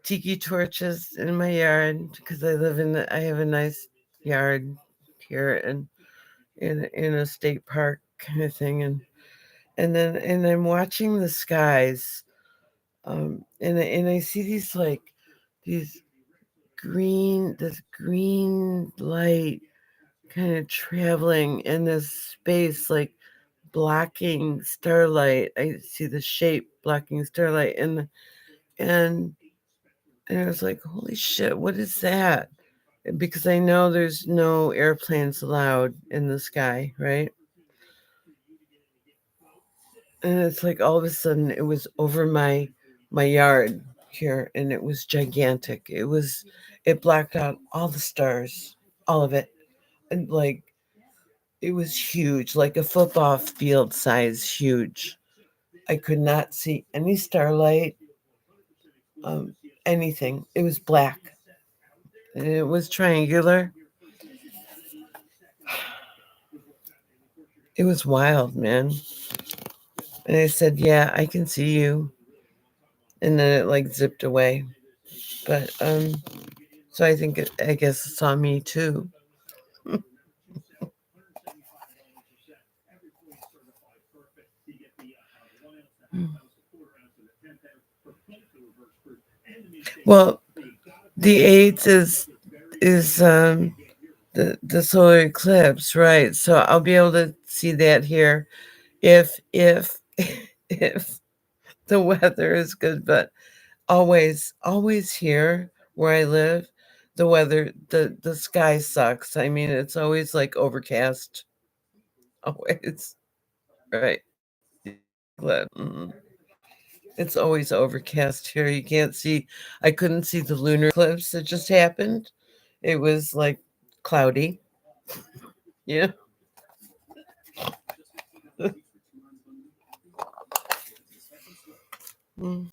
tiki torches in my yard because I have a nice yard here in a state park kind of thing, and I'm watching the skies, and I see these this green light kind of traveling in this space, like blocking starlight. I see the shape blocking starlight, and and I was like, holy shit, what is that? Because I know there's no airplanes allowed in the sky, right? And it's like all of a sudden it was over my yard here, and it was gigantic. It blacked out all the stars, all of it. And like it was huge, like a football field size huge. I could not see any starlight, um, anything. It was black. And it was triangular. It was wild, man. And I said, "Yeah, I can see you." And then it like zipped away. But so I guess it saw me too. Well, the eighth is the solar eclipse, right? So I'll be able to see that here if if the weather is good, but always here where I live, the sky sucks. I mean, it's always like overcast, always, right? Glad. It's always overcast here. You can't see. I couldn't see the lunar eclipse that just happened. It was like cloudy. Yeah. Mm,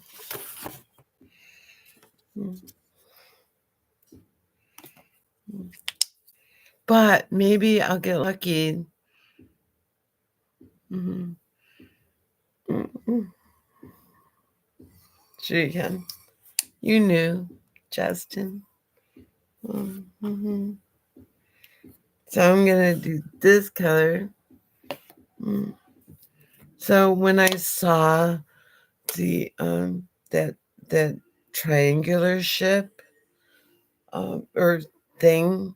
mm, mm. But maybe I'll get lucky. Mhm. Mm. Sure you can. You knew, Justin. Mm-hmm. So I'm gonna do this color. Mm. So when I saw the that triangular ship, or thing,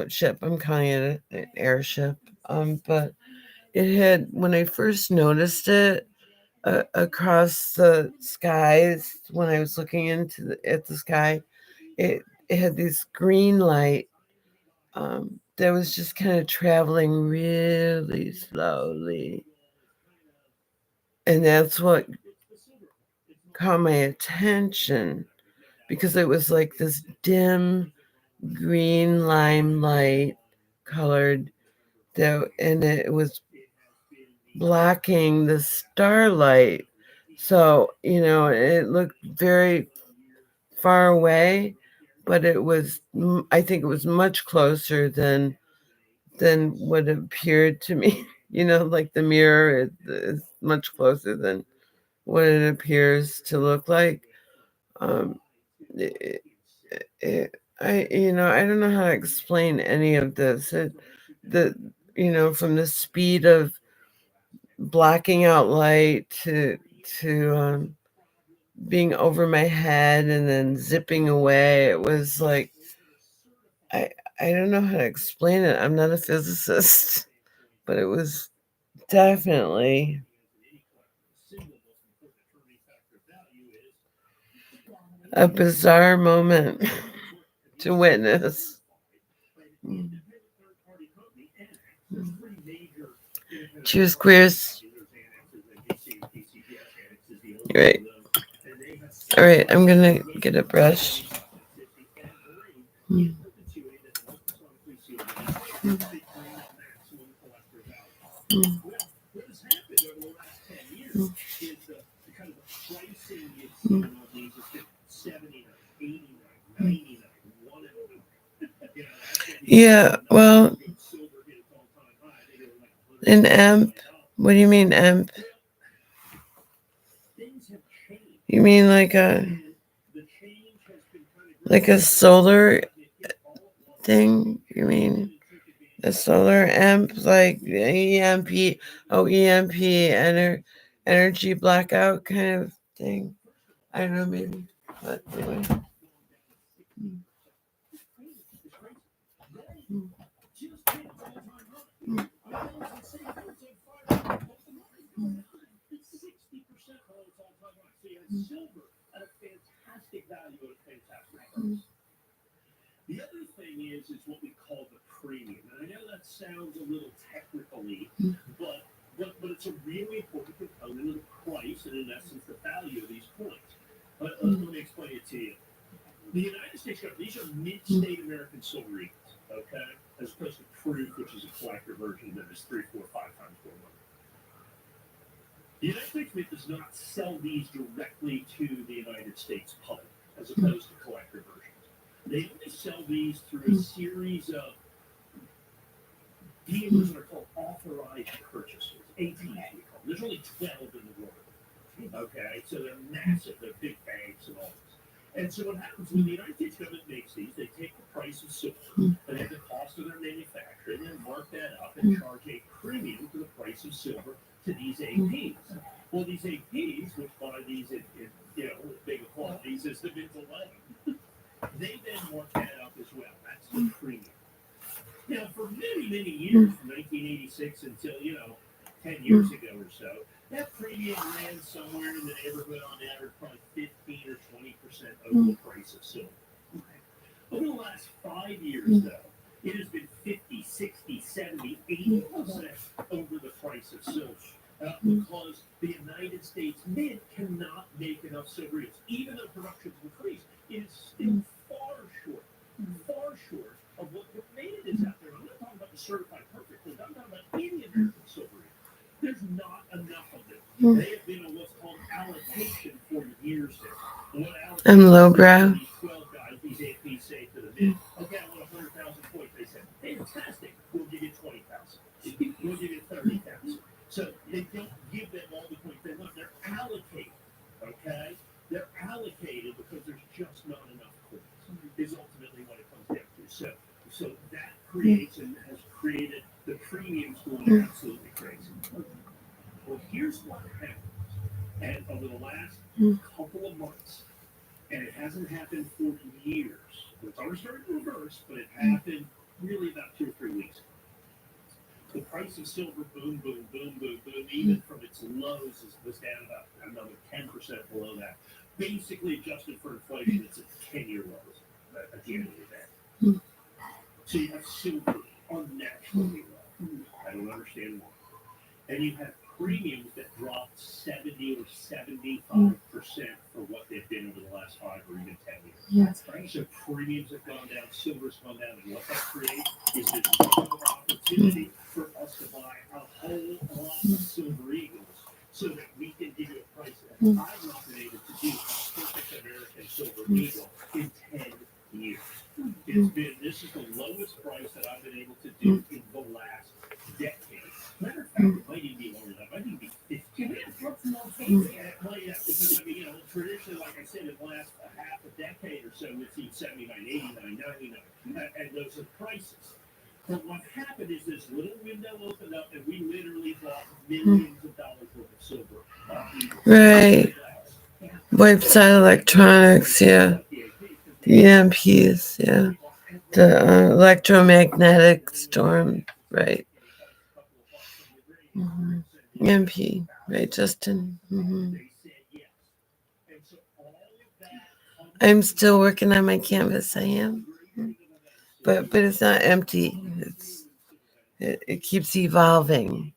ship. I'm calling it an airship. But it had, when I first noticed it, across the skies, when I was looking at the sky, it had this green light, that was just kind of traveling really slowly, and that's what caught my attention because it was like this dim green lime light colored, and it was blocking the starlight. So, it looked very far away, but I think it was much closer than what appeared to me. Like the mirror is much closer than what it appears to look like. Um, it, I don't know how to explain any of this. From the speed of blocking out light to being over my head and then zipping away. It was like I don't know how to explain it. I'm not a physicist, but it was definitely a bizarre moment to witness. Cheers, queers. Right. All right, I'm gonna get a brush. Yeah, well, an amp. What do you mean amp? You mean like a solar thing? You mean a solar amp, like EMP? Oh, EMP, energy blackout kind of thing. I don't know, maybe. But anyway. The other thing is what we call the premium. And I know that sounds a little technically, but it's a really important component of the price and in essence the value of these coins. Let me explain it to you. The United States government, these are mid-state American silver eagles, okay? As opposed to proof, which is a collector version that is 3, 4, 5 times more money. The United States Mint does not sell these directly to the United States public, as opposed to collector versions. They only sell these through a series of dealers that are called authorized purchasers, ATs we call them. There's only 12 in the world. Okay, so they're massive, they're big banks and all this. And so what happens when the United States government makes these, they take the price of silver and they have the cost of their manufacturing and mark that up and charge a premium to the price of silver to these APs. Well, these APs, which buy these in big quantities as the mint delay, they then mark that up as well. That's the premium. Now, for many, many years, from 1986 until, 10 years ago or so, that premium ran somewhere in the neighborhood on average, probably 15 or 20% over the price of silver. Over the last 5 years, though, it has been 50, 60, 70, 80% over the price of silver. Because the United States Mint cannot make enough silver eagles. Even though production's increased, it is still far short of what demand is out there. I'm not talking about the certified perfect ones. I'm talking about any American silver eagle. There's not enough of them. They have been on what's called allocation for years now. I'm lowbrow. These 12 guys, these APs say to the Mint, okay, I want 100,000 points. They said, fantastic, we'll give you 20,000. We'll give you 30,000. So they don't give them all the points they want. They're allocated, okay? They're allocated because there's just not enough coins, is ultimately what it comes down to. So that creates and has created the premiums going absolutely crazy. Well, here's what happens. And over the last couple of months, and it hasn't happened for years. It's already started to reverse, but it happened really about 2 or 3 weeks ago. The price of silver, boom, boom, boom, boom, boom, even from its lows was down about another 10% below that. Basically adjusted for inflation, it's at 10-year lows at the end of the day. So you have silver unnaturally low. I don't understand why. And you have premiums that dropped 70 or 75% for what they've been over the last 5 or even 10 years. That's great. So premiums have gone down, silver's gone down, and what that creates is this opportunity for us to buy a whole lot of silver eagles so that we can give you a price that I've not been able to do a perfect American silver eagle in 10 years. This is the lowest price that I've been able to do in the last decade. Matter of fact, it might even be longer than that. It might even be 15. Can we just look some old tapes Yeah, here? well, yeah, because I mean, traditionally, like I said, in the last half a decade or so, we've seen 79, 89, 99, and those are prices. But what happened is this little window opened up, and we literally bought millions of dollars worth of silver. Right. Wipes out electronics, yeah. The EMPs, yeah. The electromagnetic storm, right. EMP, right, Justin? I'm still working on my canvas, I am. But it's not empty. It keeps evolving.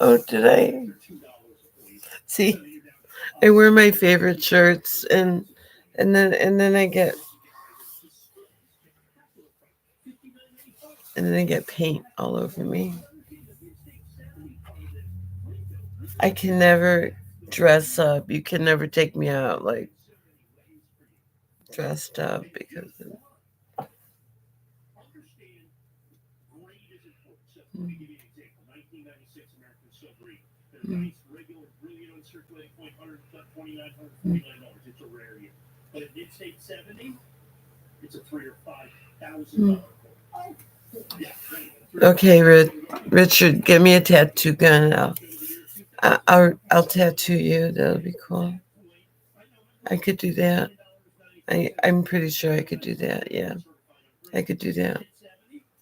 Oh, did I? See, I wear my favorite shirts, and then I get paint all over me. I can never dress up. You can never take me out like dressed up because It's a rare year. But at mid-state 70, it's a $3,000 or $5,000. Okay, Richard, get me a tattoo gun. I'll tattoo you. That'll be cool. I could do that. I'm pretty sure I could do that. Yeah, I could do that.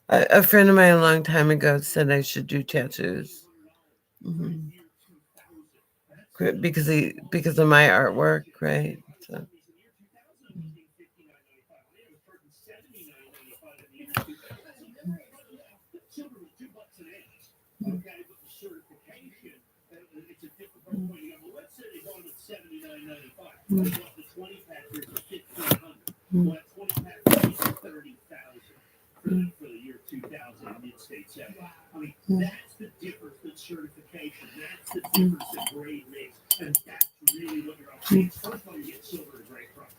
A friend of mine a long time ago said I should do tattoos. Because of my artwork, right? So. It's a difficult point. Let's say they bought it at $79.95. They bought the 20 pack here for $1,500. Well, that 20 pack is $30,000 for the year 2000 in mid-state 70. I mean, that's the difference in certification. That's the difference that grade makes, and that's really what you're offering. First of all, you get silver at a great price.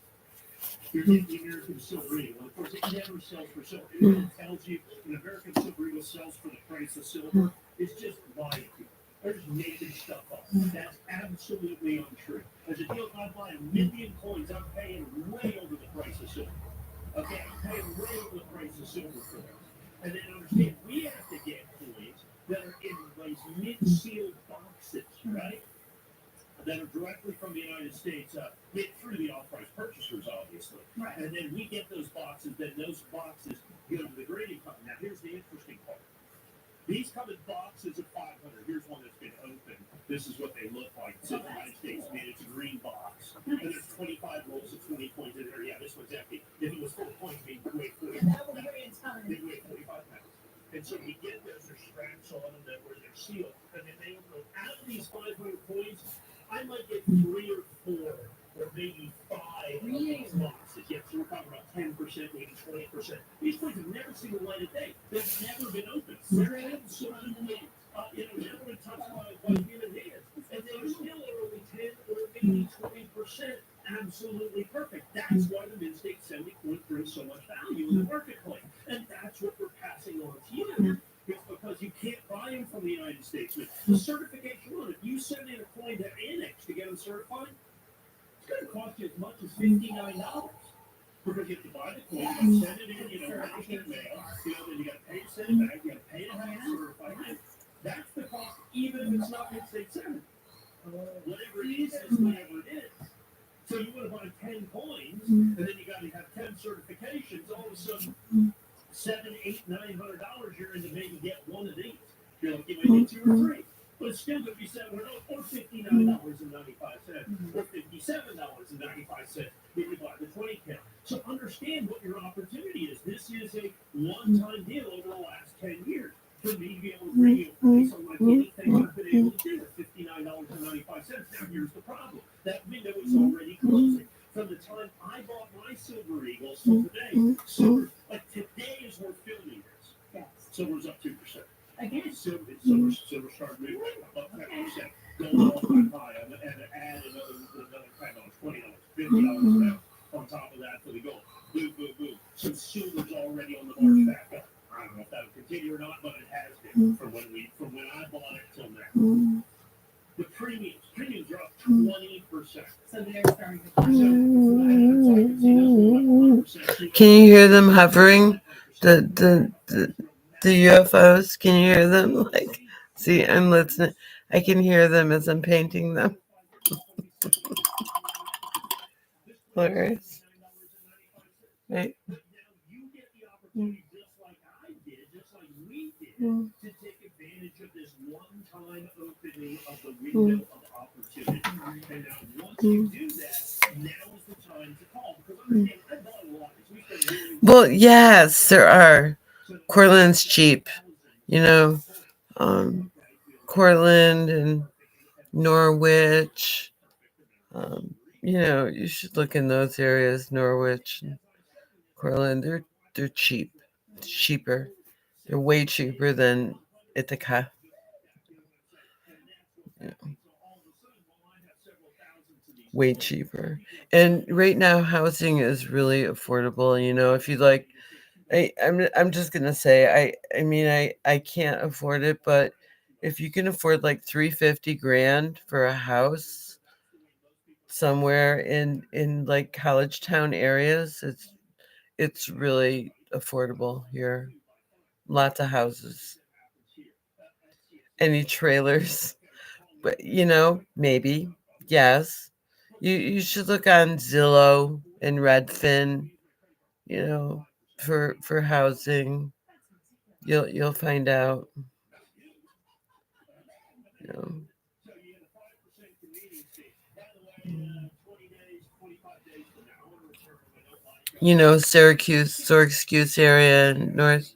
You're getting the American Silver Eagle. Of course, it never sells for silver. It tells you an American Silver Eagle sells for the price of silver. It's just lying to you. They're just making stuff up. That's absolutely untrue. As a deal, if I buy 1 million coins, I'm paying way over the price of silver. Okay, I'm paying way over the price of silver for those. And then understand, we have to get coins that are in those mint-sealed boxes, right? That are directly from the United States, through the off-price purchasers, obviously. Right. And then we get those boxes, then those boxes go to the grading company. Now, here's the interesting part. These come in boxes of 500. Here's one that's been opened. This is what they look like. It's in the United States made. It's a green box. And there's 25 rolls of 20 coins in there. Yeah, this one's empty. If it was full of coins, it'd weigh 45 pounds. They'd weigh 45 pounds. And so we get those, there's straps on them where they're sealed. And then they open out of these 500 coins, I might get 3 or 4 or maybe 5 of these boxes. Yeah, so we're talking about 10%, maybe 20%. These coins have never seen the light of day. They've never been opened. They're absolutely, never been touched by human hands. And they're still only 10 or maybe 20% absolutely perfect. That's why the mid-state 70 coin brings so much value in the marketplace. And that's what we're passing on to you. It's because you can't buy them from the United States. The certification on it, you send in a coin to Annex to get them certified, it's going to cost you as much as $59. Because you have to buy the coin, you send it in, registered mail, then you got to pay to send it back, you got to pay to have it certified. That's the cost, even if it's not mid-state 70. Whatever it is whatever it is. So you want to buy 10 coins, and then you got to have 10 certifications. All of a sudden, $700, $800, $900, you're in to maybe get one of these. You're like, you may get 2 or 3. But it's still going to be $700 or $59.95 or $57.95 if you buy the 20 count. So understand what your opportunity is. This is a one-time deal over the last 10 years. For me to be able to bring you a price on like anything I've been able to do at $59.95. Now here's the problem. That window is already closing. From the time I bought my Silver Eagles to today, silver, like today is worth filming this. Yes. Silver's up 2%. Again. Silver started moving up 10%. Gold all-time high. And add another $10, $20, $50 now on top of that for the gold. Boom, boom, boom. So silver's already on the march back up. I don't know if that'll continue or not, but it has been from when I bought it till now. The premiums are up 20%. So they're starting to Can you hear them hovering? The UFOs? Can you hear them? Like, see, I'm listening. I can hear them as I'm painting them. Hilarious. Right. To take advantage of this one-time opening of the window of opportunity. And now once you do that, now is the time to call. Because understand, I bought a lot. Well, yes, there are. Cortland's cheap. Cortland and Norwich. You should look in those areas, Norwich and Cortland. They're cheap. Cheaper. They're way cheaper than Ithaca. Way cheaper. And right now housing is really affordable. If you like, I'm just gonna say I can't afford it, but if you can afford like $350,000 for a house somewhere in like college town areas, it's really affordable here. Lots of houses. Any trailers? But maybe. Yes. You should look on Zillow and Redfin, for housing. You'll find out. Syracuse area, north.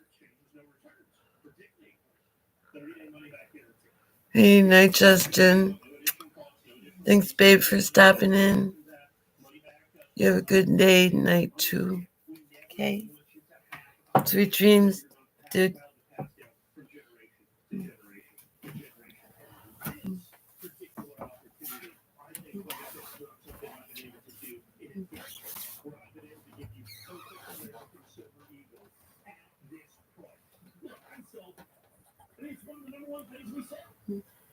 Hey, night, Justin. Thanks, babe, for stopping in. You have a good day, night, too. Okay. Sweet dreams, dude.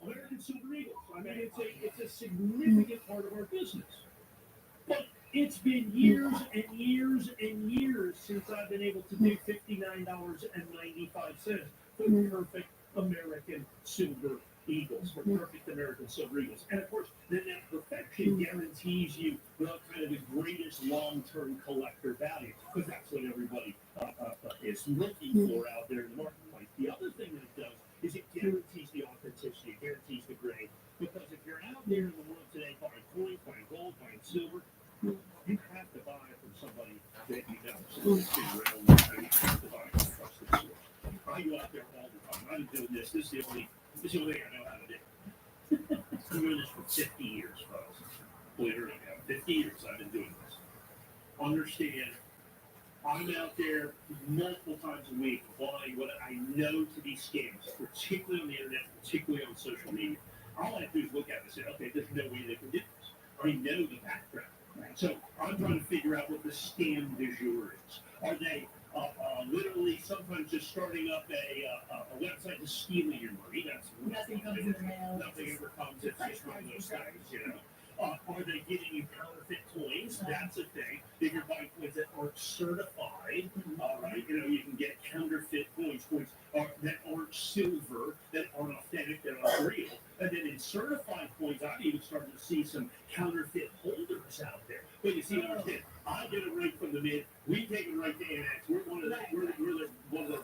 American Silver Eagles. I mean, it's a significant part of our business. But it's been years and years and years since I've been able to do $59.95 for perfect American Silver Eagles, for perfect American Silver Eagles. And of course, then that perfection guarantees you the kind of the greatest long-term collector value, because that's what everybody is looking for out there in the marketplace. The other thing that it does is it guarantees the authenticity, it guarantees the grade. Because if you're out there in the world today buying coins, buying gold, buying silver, you have to buy it from somebody that you know. Somebody's been around long time. You have to buy it from a trusted source. I go out there all the time. I've been doing this. This is the only thing I know how to do. I've been doing this for 50 years, folks. Believe it or not, 50 years I've been doing this. Understand, I'm out there multiple times a week buying what I know to be scams, particularly on the internet, particularly on social media. All I do is look at it and say, okay, there's no way they can do this. I know the background. So I'm trying to figure out what the scam du jour is. Are they literally sometimes just starting up a website and stealing your money? That's nothing comes in the mail. Nothing ever comes. It's just one of those things, Are they giving you counterfeit coins? That's a thing. If you're buying coins that aren't certified, right? You can get counterfeit coins that aren't silver, that aren't authentic, that aren't real. And then in certified coins, I've even started to see some counterfeit holders out there. But you see, understand, I get it right from the mid. We take it right to Annex. We're one of the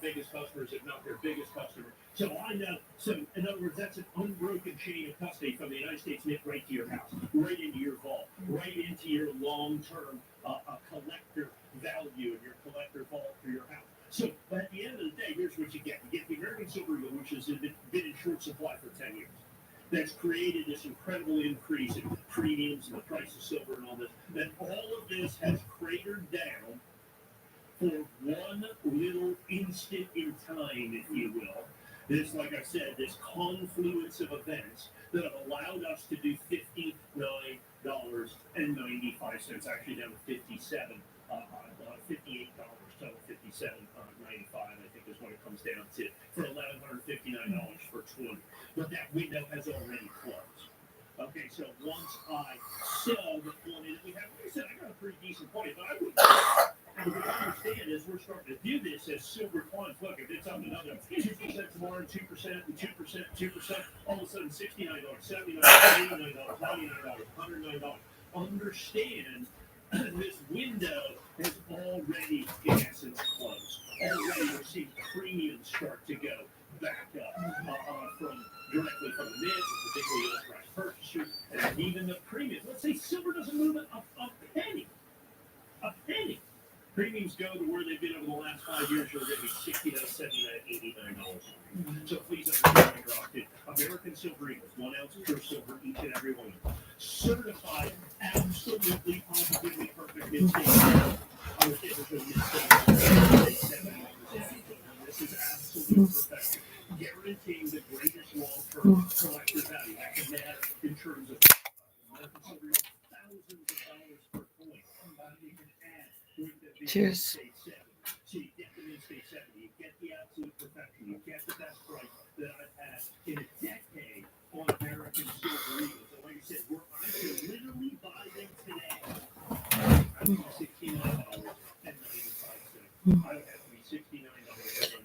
biggest customers, if not their biggest customer. So I know. So in other words, that's an unbroken chain of custody from the United States Mint right to your house, right into your vault, right into your long-term collector value in your collector vault for your house. So at the end of the day, here's what you get. You get the American Silver Eagle, which has been in short supply for 10 years. That's created this incredible increase in premiums and the price of silver and all this. Then all of this has cratered down for one little instant in time, if you will. This, like I said, this confluence of events that have allowed us to do $59.95, actually down to $58, total $57.95, I think is what it comes down to, for $1,159 for 20. But that window has already closed. Okay, so once I sell the quantity that we have, like I said, I got a pretty decent point, but I would. What we understand is we're starting to do this as silver climbs. Look, if it's up another 2% tomorrow, 2%, and 2%, 2%, all of a sudden $69, $79, $89, $99, $109. Understand this window has already, in essence, closed. Already we're seeing premiums start to go back up from directly from the mints, particularly authorized purchasers, and even the premiums. Let's say silver doesn't move a penny. A penny. Premiums go to where they've been over the last 5 years. You're going to be $69, $79, $89. So please understand, my drop to American Silver Eagles, 1 ounce of pure silver, each and every one of them. Certified, absolutely, positively perfect mint state. I would say there's no mint state. This is absolute perfection. Guaranteeing the greatest long-term collector value. That can matter in terms of American Silver Eagles, thousands of dollars per coin. You can add. Cheers. So you get the Mint State 70, you get the absolute perfection, you get the best price that I've had in a decade on American Silver Eagles. So like I said, I can literally buy them today. I would be $69.95. I would have to be $69.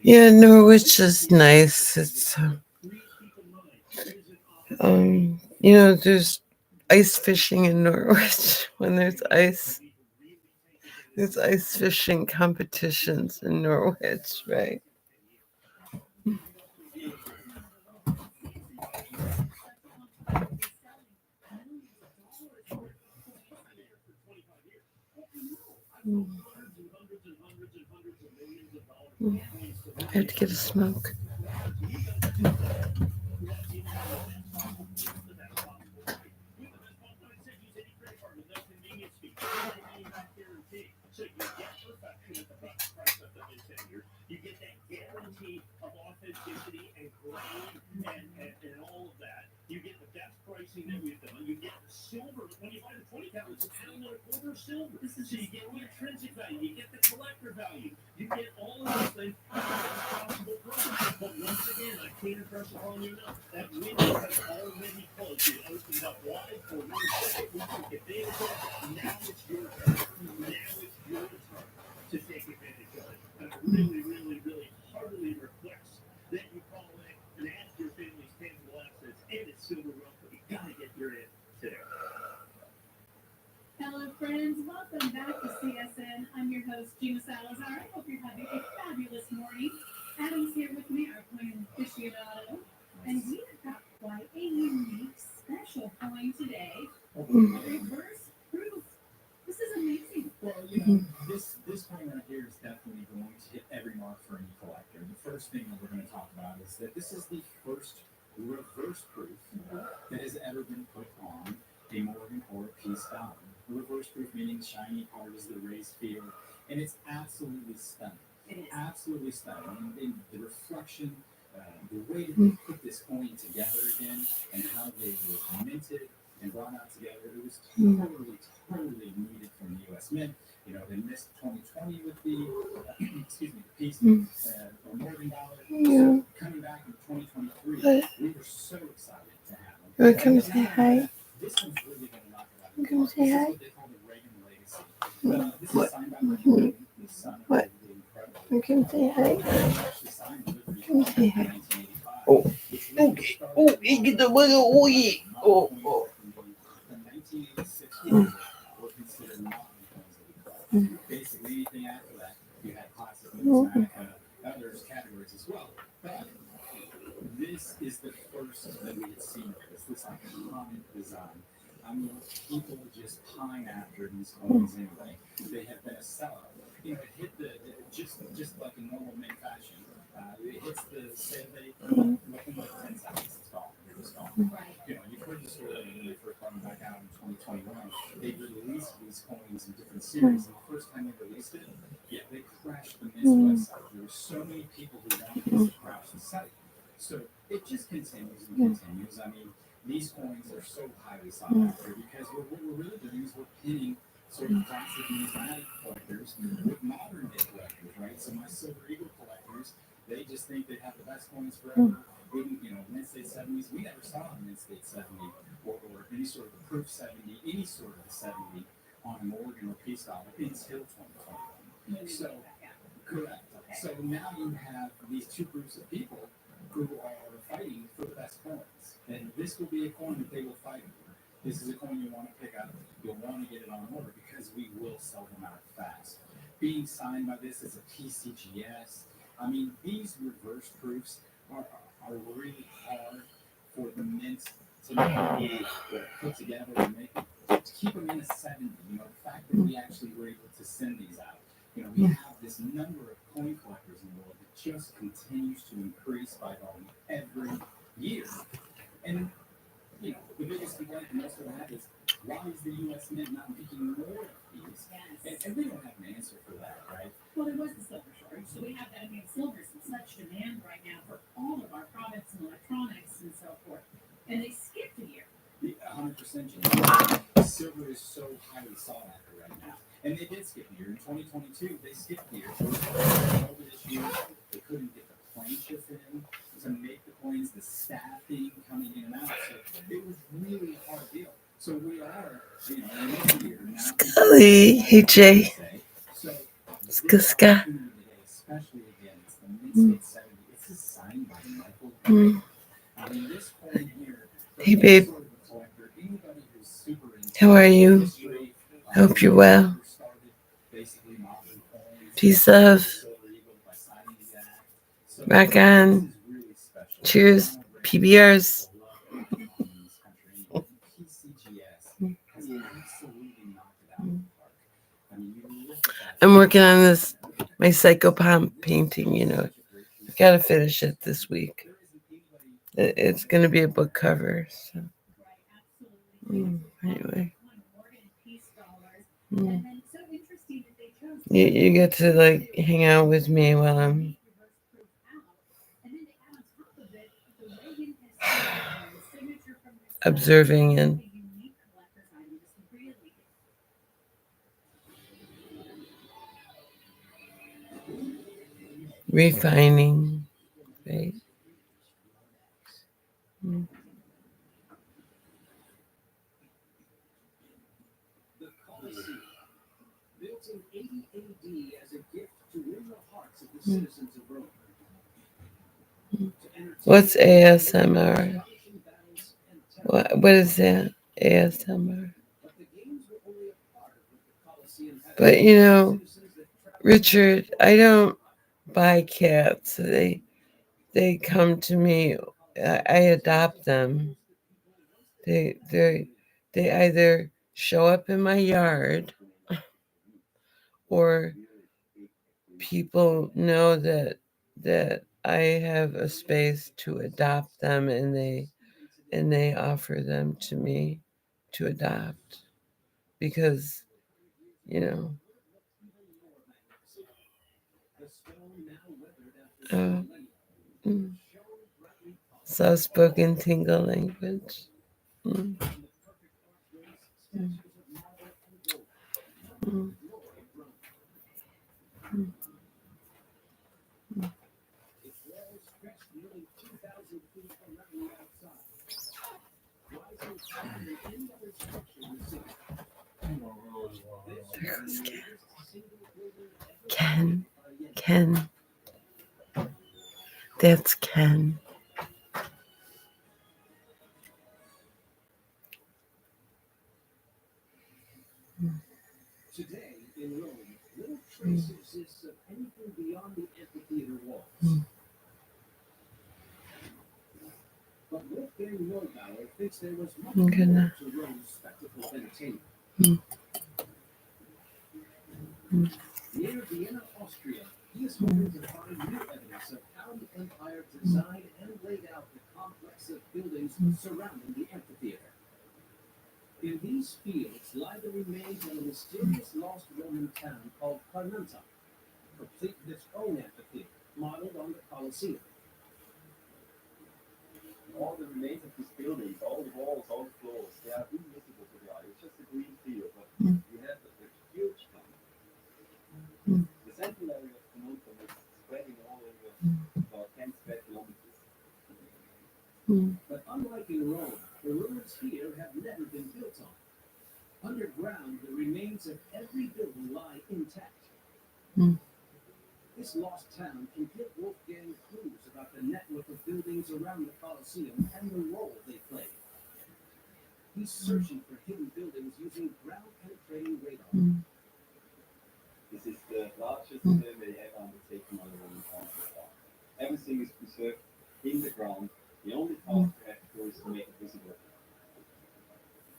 Yeah, Norwich is nice. It's there's ice fishing in Norwich when there's ice. There's ice fishing competitions in Norwich, right? I have to get a smoke. So you get perfection at the best price of the contender. You get that guarantee of authenticity and grain and all of that. You get the best pricing that we've done. You get the silver. When you buy the 20 count, it's $1.25 of silver. So you get the intrinsic value. You get the collector value. You get all of those things at the best possible price. But once again, I can't impress upon you enough. That window has already closed. It opened up wide for 1 second. We took advantage of it. Now it's your turn. Now it's your turn to take advantage of it. And I really, really, really heartily request that you call in and add your family's tangible assets and its silver wealth. But you got to get your in today. Hello, friends. Welcome back to CSN. I'm your host, Gina Salazar. I hope you're having a fabulous morning. Adam's here with me, our coin aficionado. And we have got quite a unique, special coin today. A reverse proof. This is amazing. Well, this coin right here is definitely going to hit every mark for any collector. The first thing that we're going to talk about is that this is the first reverse proof that has ever been put on a Morgan or a piece dollar. Reverse proof meaning shiny part is the raised field, and it's absolutely stunning. It is. Absolutely stunning. And the reflection, the way that they put this coin together again, and how they were minted and brought out together, it was totally needed from the U.S. Mint. They missed 2020 with the piece or Morgan dollar. So coming back in 2023, we were so excited to have them. You want to come say hi? This one's really going to knock it out. You come say hi? This is what they call the Reagan legacy. This is signed by Reagan, the son of the incredible. You come say hi? Actually signed Liberty Come say hi. in 1985. Oh, okay. Oh, you get the wiggle. Oh, yeah. Oh. The 1986 were considered modern coins of the club. Basically, anything after that, you had classic numismatica, others categories as well. But this is the first that we had seen. This iconic design. I mean, people just pine after these coins anyway. They have been a sellout. You know, it hit just like a normal mint fashion. It hits the sale date, looking like 10 seconds. It's gone. It was gone. Right. You know, you heard the story when they first brought them back out in 2021. They released these coins in different series, and the first time they released it, yeah, they crashed the Mint's website. There were so many people who wanted this to crash the site. So it just continues and continues. I mean, these coins are so highly sought after because what we're really doing is we're pinning sort of classic numismatic collectors with modern day collectors, right? So my Silver Eagle collectors, they just think they have the best coins forever. You know, Mint State 70s, we never saw a Mint State 70 or any sort of a proof 70, any sort of a 70 on an Oregon or Peace dollar until 2021. So, correct. So now you have these two groups of people who are fighting for the best coins. And this will be a coin that they will fight for. This is a coin you want to pick up. You'll want to get it on order because we will sell them out fast. Being signed by this as a PCGS, I mean, these reverse proofs are really hard for the Mint to put together and make to keep them in a 70. You know, the fact that we actually were able to send these out. You know, we have this number of coin collectors in the world that just continues to increase by volume every year. And, you know, the biggest complaint that most of them have is, why is the U.S. Mint not making more of these? Yes. And we don't have an answer for that, right? Well, there was the silver shortage, so we have that. I mean, silver's in such demand right now for all of our products and electronics and so forth. And they skipped a year. 100% James. Silver is so highly sought after right now. And they did skip a year. In 2022, they skipped a year. Over this year, they couldn't get the plane shift in to make the coins, the staffing coming in and out. So it was really a hard deal. So we are, you know, in this year now. Scully, hey Jay. So Ska. especially again, it's the Mint State 70. It's just signed by Michael. I mean, this coin here. Hey babe, how are you? Hope you're well. Peace, love. Rock on. Cheers, PBRs. I'm working on this, my psychopomp painting, you know. I've got to finish it this week. It's going to be a book cover. So. Anyway. You get to like hang out with me while I'm observing and refining, right? Built in 80 AD as a gift to win the hearts of the citizens of Rome. What's ASMR? What is that? ASMR. But you know, Richard, I don't buy cats. They come to me. I adopt them. They either show up in my yard, or people know that I have a space to adopt them, and they offer them to me to adopt because, you know. Soft-spoken tingle language. Mm. Mm. Mm. Mm. Ken. Ken. That's Ken. Today in Rome, little trace exists of anything beyond the amphitheater walls. But Wolfgang Neubauer thinks there was much I'm more gonna. to Rome's spectacle of entertainment. Mm. Mm. Near Vienna, Austria, he is hoping to find new evidence of how the empire designed and laid out the complex of buildings surrounding the amphitheater. In these fields lie the remains of a mysterious lost Roman town called Carnuntum, complete with its own amphitheater, modeled on the Colosseum. All the remains of these buildings, all the walls, all the floors, they are invisible to the eye. It's just a green field, but you have a huge town. The central area of Carnuntum is spreading all over about 10 square kilometers. But unlike in Rome, the ruins here have never been built on. Underground, the remains of every building lie intact. This lost town can give Wolfgang clues about the network of buildings around the Colosseum and the role they play. He's searching for hidden buildings using ground-penetrating radar. This is the largest survey ever undertaken on a Roman country. Everything is preserved in the ground. The only task you have to do is to make it visible.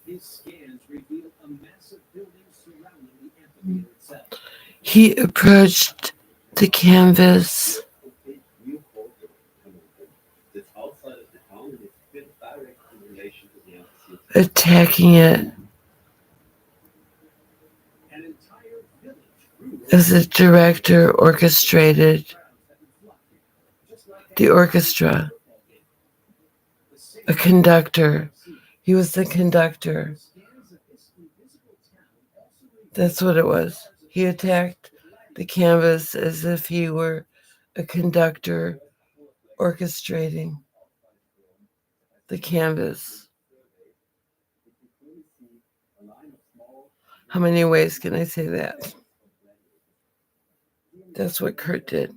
His scans reveal a massive building surrounding the amphitheater itself. He approached the canvas, That's outside of the town and it's built directly in relation to the amphitheater. attacking it An entire village grew as the director orchestrated the orchestra. A conductor. He was the conductor. That's what it was. He attacked the canvas as if he were a conductor orchestrating the canvas. How many ways can I say that? That's what Kurt did.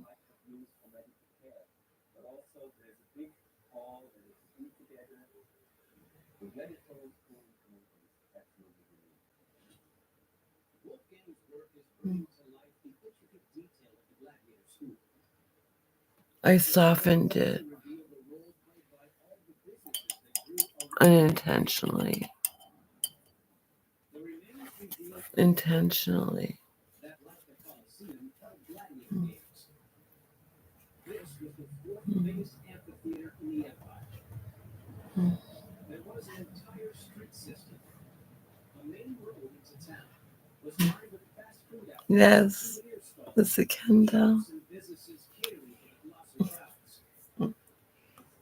Wolfgang's work is bringing to life the intricate detail of the gladiator school. I softened it Reveal the role played by all the businesses that grew around. unintentionally. The remains reveal Intentionally. that, like the Colosseum, held gladiator games. This was the fourth biggest amphitheater in the empire. There was an entire street system. A main road into town was lined with fast food outlets, Yes, souvenir stalls, that's a Kendall. shops, and businesses catering to the colossal crowds.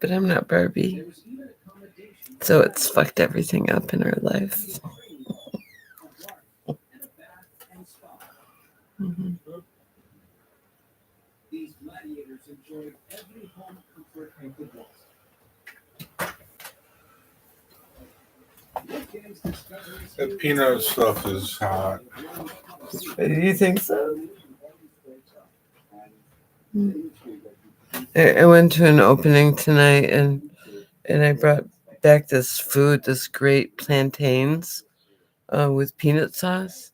But I'm not Barbie. There was even accommodation So it's fucked everything up in her life. a training hall, a garden, and a bath and spa. These gladiators enjoyed every home comfort they could want. Wolfgang's discoveries That peanut stuff is hot. Do you think so? I went to an opening tonight and I brought back this food, this great plantains with peanut sauce.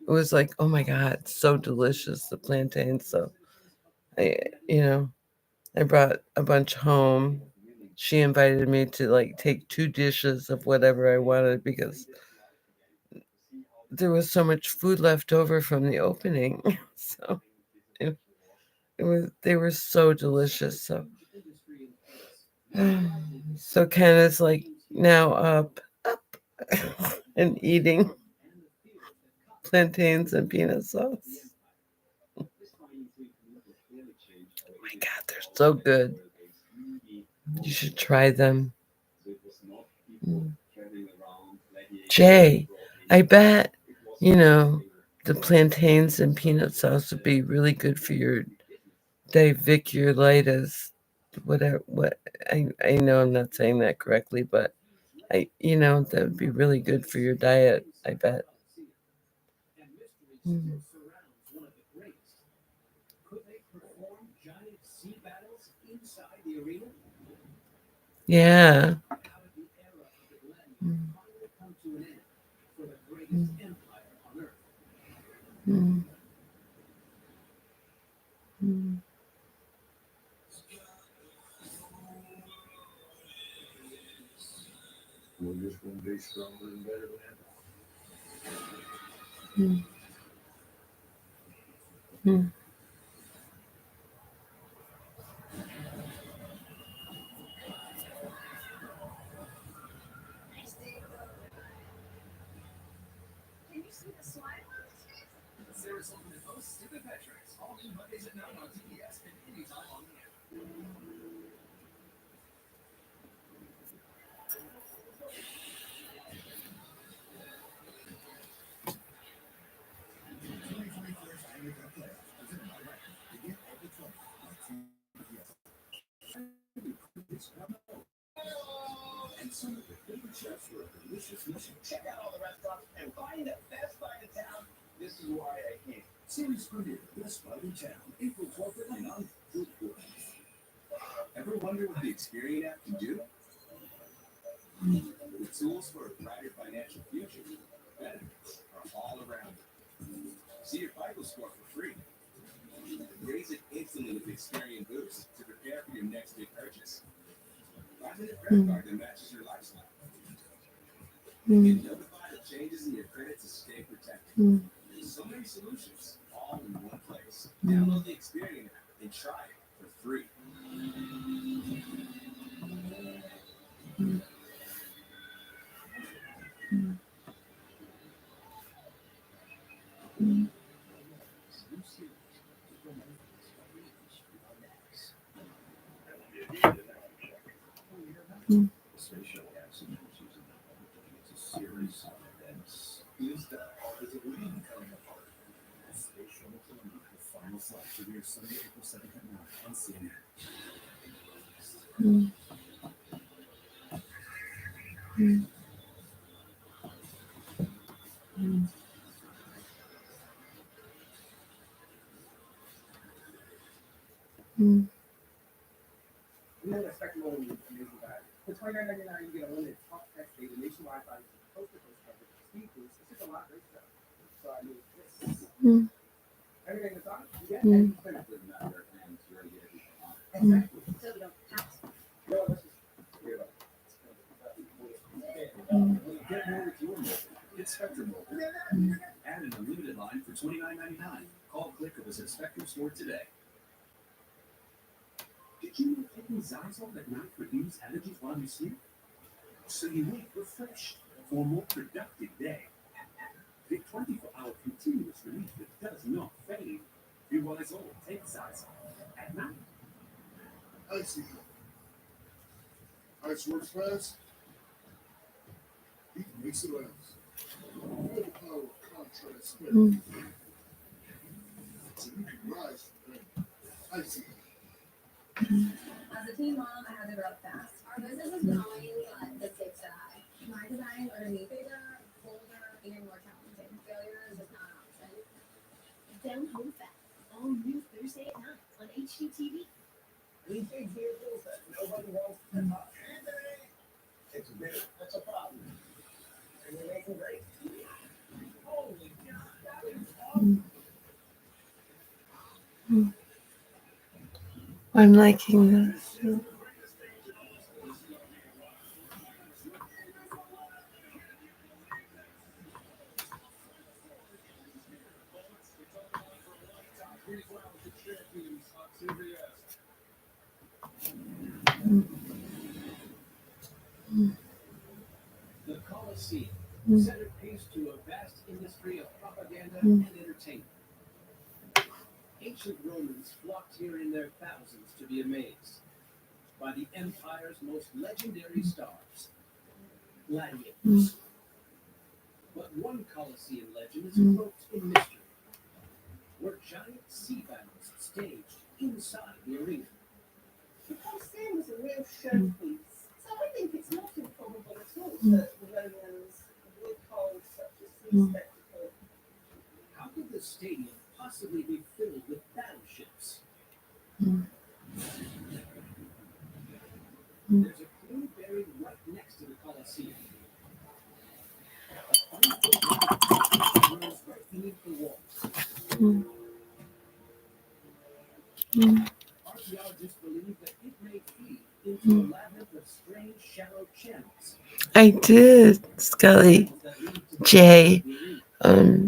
It was like, oh my God, so delicious, the plantains. So I brought a bunch home. She invited me to like take 2 dishes of whatever I wanted because there was so much food left over from the opening. So they were so delicious. So so Ken like now up and eating plantains and peanut sauce. Oh my God, they're so good. You should try them. Jay, I bet, the plantains and peanut sauce would be really good for your diverticulitis. Whatever, I know I'm not saying that correctly, but that would be really good for your diet, I bet. Yeah. We're just going to be stronger and better than ever. Mm. Mm. Can you see the smile on his face? Sarah Silverman hosts Stupid Metrics, all new Mondays at 9 on TBS and anytime on the app. And some of your favorite chefs for a delicious mission. Check out all the restaurants and find the best bite in town. This is why I came. Series premiere, Best Bite in Town, April 12th at 9 on Food Court. Ever wonder what the Experian app can do? The tools for a brighter financial future. Benefits are all around it. See your FICO score for free. Raise it instantly with Experian Boost to prepare for your next big purchase. Find a credit card that matches your lifestyle. Get notified of changes in your credit to stay protected. So many solutions, all in one place. Download the Experian app and try it for free. Space shuttle accident was using it's a series of events. Is the heart of the lead coming apart? Space shuttle to the moon, the final flight to be Sunday, April 2nd at 9 on CNN. You know that Spectrum only is amazing value. For $29.99, you get unlimited talk, text, data, nationwide value, post-to-post coverage, speed boost. It's just a lot of great stuff. So I mean, this everything that's on it, you get, and you spend it with matter, and you already get everything on it. Exactly. So we don't have to. No, let's just forget about it. Get more with your mobile. It's Spectrum Mobile. Add an unlimited line for $29.99. Call, click, or visit Spectrum Store today. Did you know taking Zyzol at night reduces allergies while you sleep? So you wake refreshed for a more productive day. The 24-hour continuous relief that does not fade. Feel Zyzol, take Zyzol at night. Icy. Ice works fast. Heat makes it last. Full power contrast spectrum. So you can rise from pain. Icy. As a teen mom, I had to grow up fast. Our business is growing, but the stakes are high. My designs are to be bigger, bolder, and more challenging. Failure is just not an option. Down Home Fest, all new Thursday at 9 on HGTV. These big vehicles that nobody wants to touch. It's big. That's a problem. And we're making great. Holy God, that is awesome. I'm liking this too. The Coliseum, centerpiece to a vast industry of propaganda and entertainment. Ancient Romans flocked here in their thousands to be amazed by the empire's most legendary stars, gladiators. But one Colosseum legend is cloaked in mystery, where giant sea battles staged inside the arena. The Coliseum was a real showpiece. So I think it's not improbable at all that the Romans would hold such a sea spectacle. How could the stadium possibly be filled with battleships? There's a clue buried right next to the Colosseum. A 20-foot rock runs right beneath the walls. Archaeologists believe that it may feed into a labyrinth of strange I did, Scully J.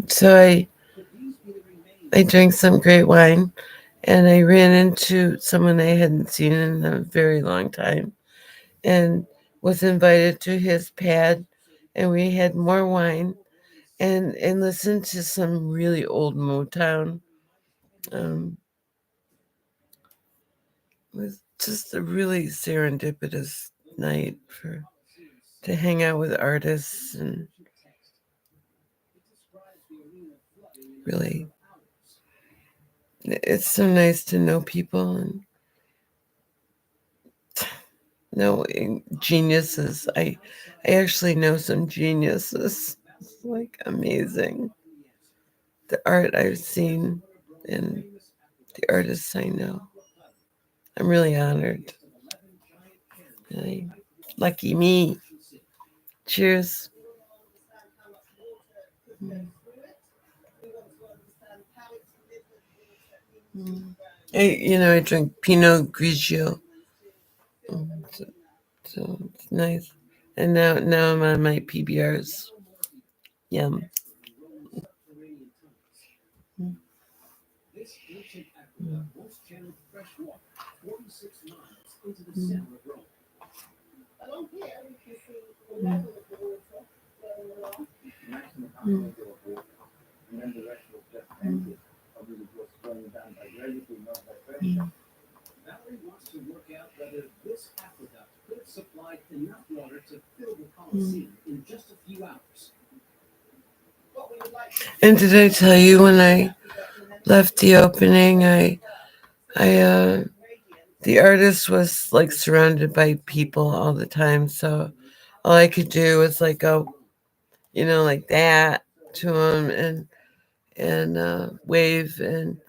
So I drank some great wine, and I ran into someone I hadn't seen in a very long time, and was invited to his pad, and we had more wine, and listened to some really old Motown. It was just a really serendipitous night to hang out with artists, and really, it's so nice to know people and know geniuses. I actually know some geniuses. It's like amazing. The art I've seen and the artists I know. I'm really honored. Really. Lucky me. Cheers. I drink Pinot Grigio. So it's nice. And now I'm on my PBRs. Yum. This ancient aqueduct once channeled fresh water 46 miles into the center of Rome. Along here, you can see the level of the water flowing along. Maximum concentrated of water, and then the rest was just empty. Obviously, it was flowing down by gravity, not by pressure. Valerie wants to work out whether this aqueduct could have supplied enough water to fill the Colosseum in just a few hours. What we would like to And did I tell you when I left the opening, the artist was like surrounded by people all the time, so all I could do was like go, like that to him and wave, and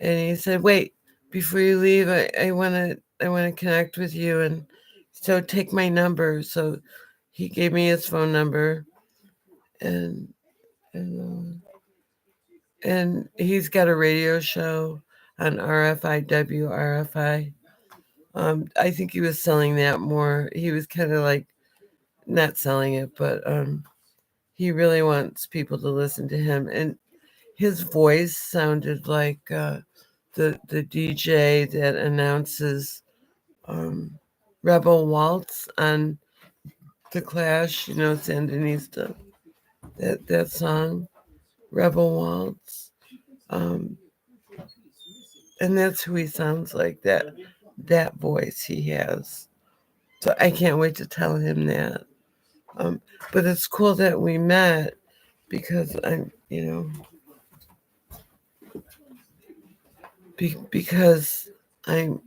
he said, "Wait, before you leave, I want to connect with you, and so take my number." So he gave me his phone number, and and and he's got a radio show on RFI. I think he was selling that more. He was kind of like not selling it, but he really wants people to listen to him, and his voice sounded like the DJ that announces Rebel Waltz on the Clash. Sandinista, that song, Rebel Waltz. Um, and that's who he sounds like. That voice he has. So I can't wait to tell him that. But it's cool that we met because because I'm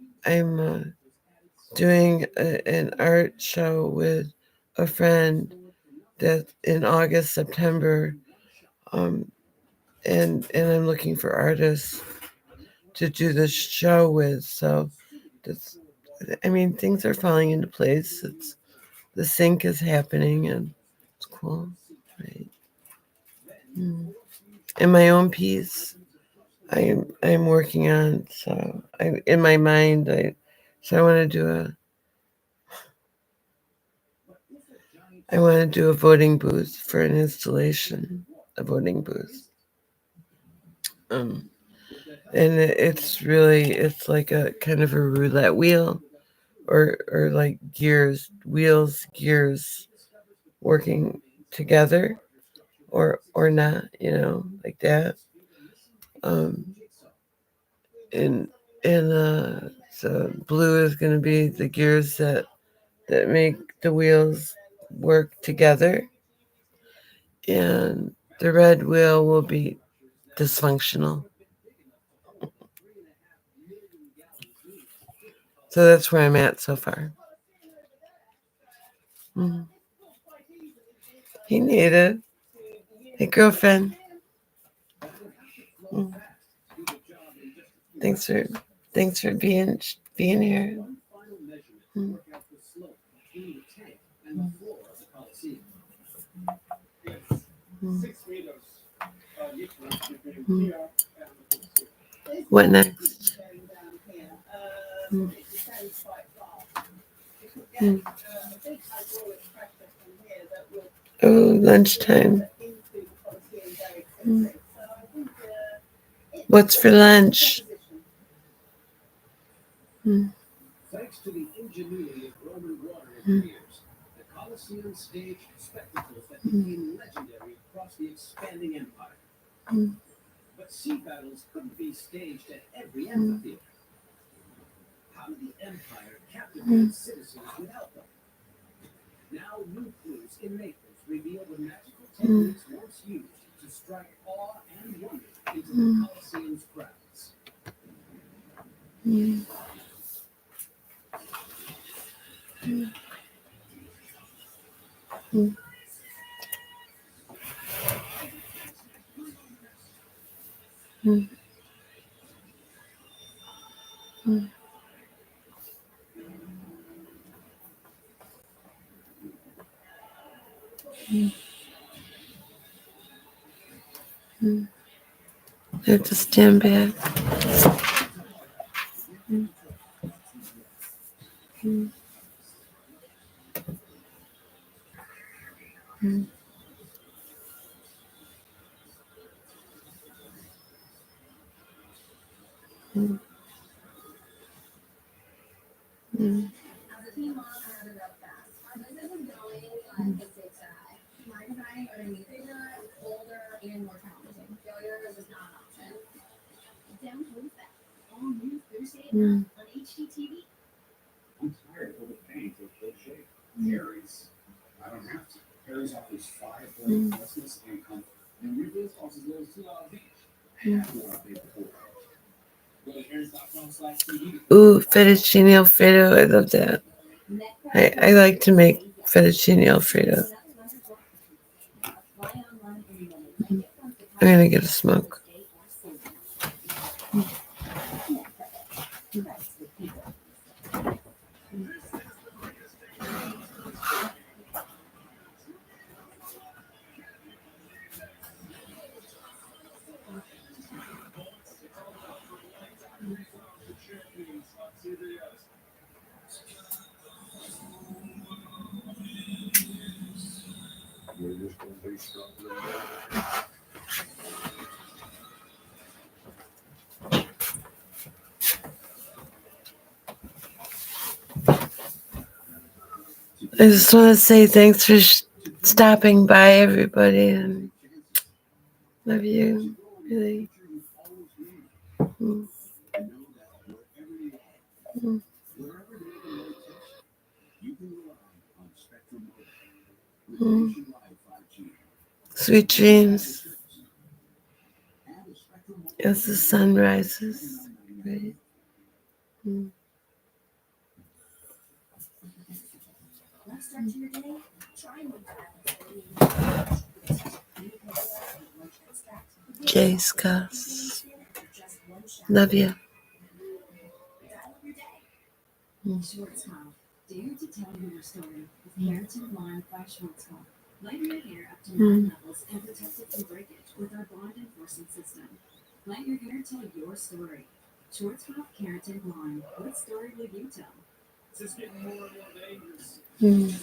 doing an art show with a friend that in August, September, and I'm looking for artists to do this show with. So that's, things are falling into place. The sync is happening, and it's cool, right? And my own piece, I'm working on. So in my mind, I want to do a voting booth for an installation, a voting booth. And it's like a kind of a roulette wheel, or like gears, working together, or not, like that. And so blue is going to be the gears that make the wheels work together, and the red wheel will be dysfunctional. So that's where I'm at so far. Hey, Nita. Hey, girlfriend. Thanks for being here. What next? Oh, lunchtime. What's for lunch? Thanks to the ingenuity of Roman water engineers, the Colosseum staged spectacles that became legendary across the expanding empire. But sea battles couldn't be staged at every amphitheater. How did the empire captivate citizens without them? Now new clues in Naples reveal the magical techniques once used to strike awe and wonder into the Colosseum's crowds. I have to stand back. As a teen mom, I had to real fast. Our business was going like it's high. Marketing or me bigger, older, and more challenging. Failure was not an option. Down home fast. All new Thursday at 9 on HGTV. I'm tired of overpaying for a full shave. Harry's. I don't have to. Harry's offers 5 great freshness and comfort. And refills cost as low as $2 each. Half what I paid before. Go to Harry's.com/TV. Ooh, fettuccine Alfredo. I love that. I like to make fettuccine Alfredo. I'm gonna get a smoke. I just want to say thanks for stopping by, everybody, and love you, really. Sweet dreams as the sun rises, right? Let's start your day. Try Jay Scott. Love you. Schwarzkopf. Dare to tell your story with Keratin Blonde by Schwarzkopf. Lighten your hair up to 9 levels and protect it from breakage with our bond enforcement system. Let your hair tell your story. Schwarzkopf Keratin Blonde. What story would you tell? It's just getting more and more dangerous. New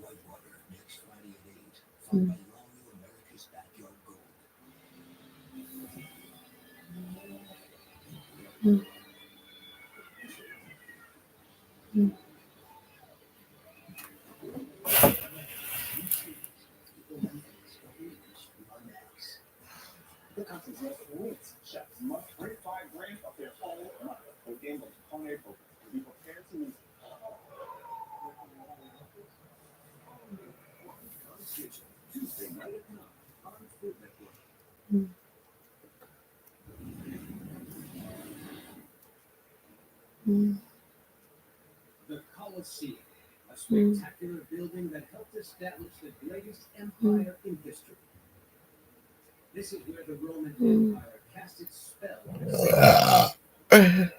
Whitewater next Friday at 8. Followed by the all-new America's Backyard Gold. The country's elite chefs must bring 5 grams of their own money. Again, those culinary programs to be prepared to meet Tuesday night at 9 on Food Network. The Colosseum, a spectacular building that helped establish the greatest empire in history. This is where the Roman Empire cast its spell on the city.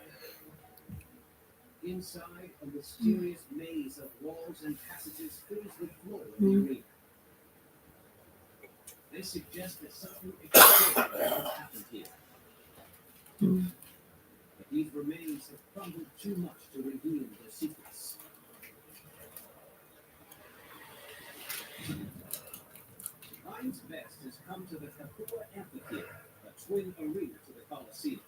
Inside, a mysterious maze of walls and passages fills the floor of the arena. They suggest that something extraordinary has happened here. But These remains have crumbled too much to reveal their secrets. Heinz Best has come to the Capua Amphitheater, a twin arena to the Colosseum.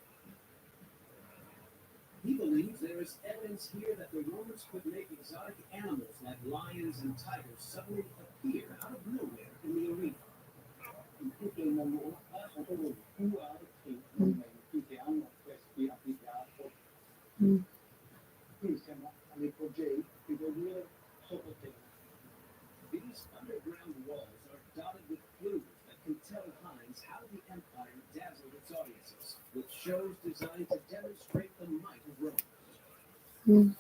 He believes there is evidence here that the Romans could make exotic animals like lions and tigers suddenly appear out of nowhere in the arena. In tutto il mondo sono proprio più altri monumenti che hanno questi anfiteatri. Qui siamo all'ipogei, che vuol dire sottoterra. These underground walls are dotted with clues that can tell Heinz how the empire dazzled its audiences, with shows designed to demonstrate the might of Rome.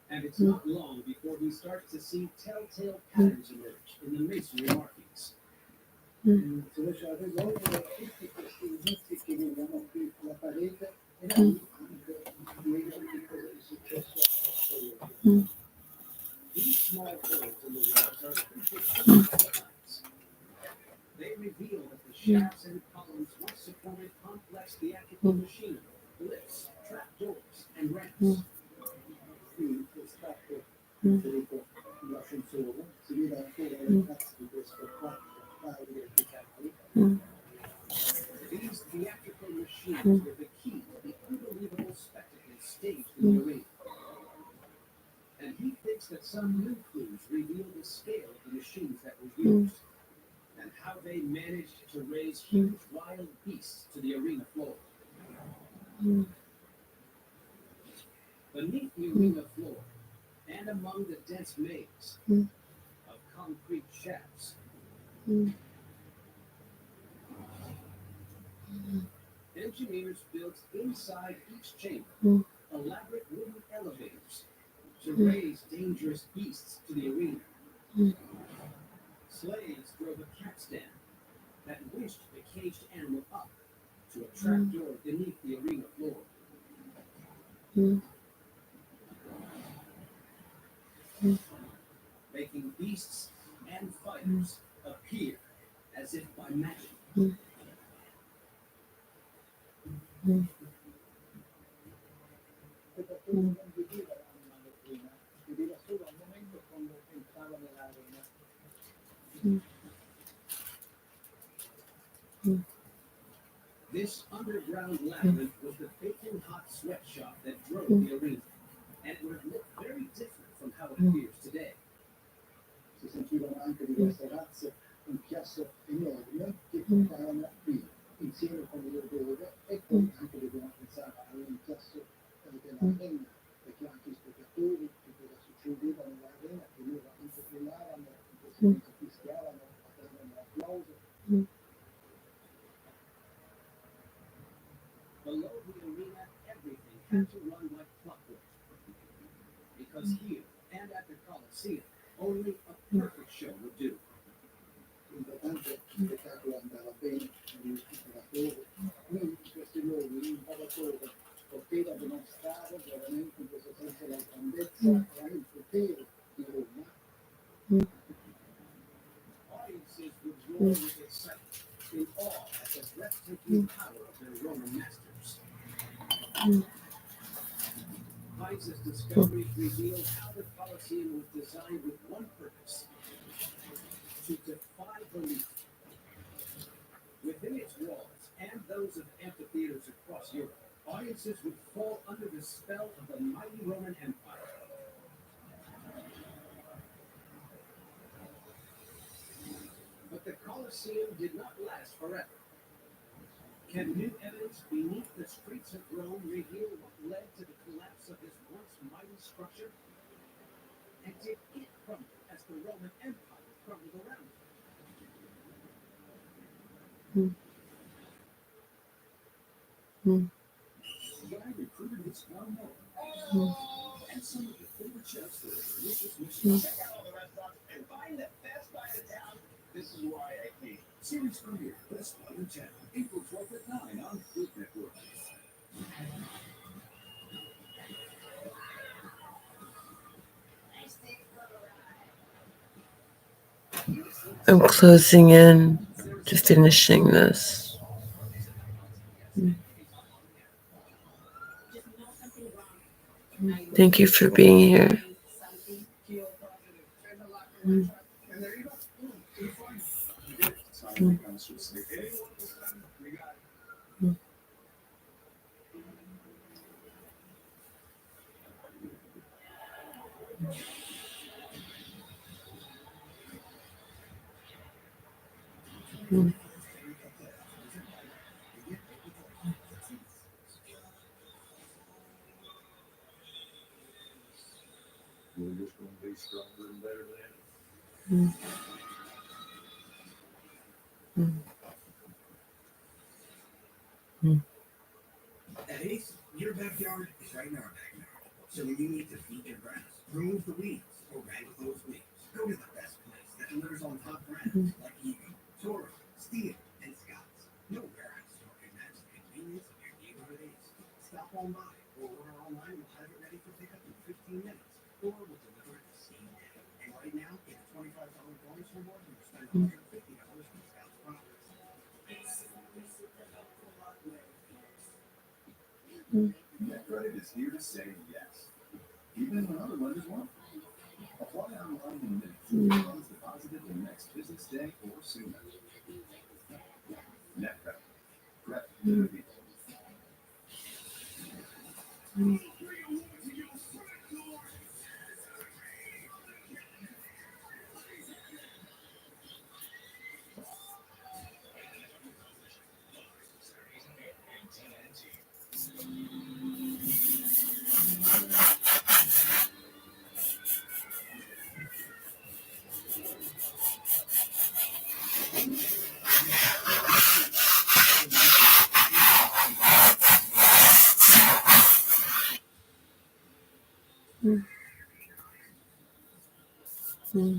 And it's not long before he starts to see telltale patterns emerge in the masonry markings. Se riesce a risolvere tutti questi indizi che vediamo qui sulla parete e anche spiegano che cosa è successo a questo. These small holes in the walls are crucial signs. They reveal that the shafts and columns once supported complex theatrical machinery, lifts, trapdoors, and ramps. Qui è stato inserito l'ascensore, si vede ancora le tracce di questo quarto paio di verticali. These theatrical machines were the key to the unbelievable spectacle staged in the arena. And he thinks that some new clues reveal the scale of the machines that were used and how they managed to raise huge wild beasts to the arena floor. Beneath the arena floor and among the dense maze of concrete shafts, engineers built inside each chamber elaborate wooden elevators to raise dangerous beasts to the arena. Slaves drove a capstan that winched the caged animal up to a trapdoor beneath the arena floor. Making beasts and fighters appear as if by magic. Spettatore non vedeva l'animale prima, vedeva solo al momento quando entrava nell'arena. This underground labyrinth was the baking hot sweatshop that drove the arena, and it would have looked very different from how it appears today. Si sentivano anche diverse razze, un chiasso enorme che portavano qui, insieme con le odore, e poi anche dobbiamo pensare all'inchiasso della renna, perché anche i spettatori che cosa succedeva nell'arena, che loro anche urlavano, in questo senso fischiavano, facevano l'applauso. Below the arena, everything had to run like clockwork. Because here, and at the Colosseum, only a perfect show would do. L'importante è che il spettacolo andava bene, gli spettatori, qui in questi luoghi l'imparatore poteva dimostrare veramente in questo senso la grandezza e anche il potere di Roma. Audiences would roar with excitement, in awe at the breathtaking power of their Roman masters. Heinz's discoveries revealed how the Colosseum was designed with one purpose: to defy belief. Within its walls and those of amphitheaters across Europe, audiences would fall under the spell of the mighty Roman Empire. But the Colosseum did not last forever. Can new evidence beneath the streets of Rome reveal what led to the collapse of this once mighty structure? And did it crumble as the Roman Empire crumbled around it? The guy recruited his one more. And some of the favorite chefs for a delicious Michelin. Check out all the restaurants and find the best bite in town. This is why I came. Series premiere, Best Bite in Town, April 12th at 9 on Food Network. I'm closing in to finishing this. Thank you for being here. And there you go. It's fun. You did it. So I think I should say, hey, what was done? We got it. We're just going to be stronger and better than it. At Ace, your backyard is right in our backyard. So when you need to feed your grass, remove the weeds, or rag those weeds, go to the best place that delivers on top brands like Eagle, Toro, Steel, and Scott's. No warehouse store can match the convenience of your neighborhood Ace. Stop on by or order online. We'll have it ready for pickup in 15 minutes, or we'll deliver it the same day. And right now, get a $25 bonus reward when you spend $150 on Scott's products. NetCredit is here to say yes, even when other lenders won't. Apply online in minutes. Funds deposited the next business day or sooner. NetCredit. Credit to the people. As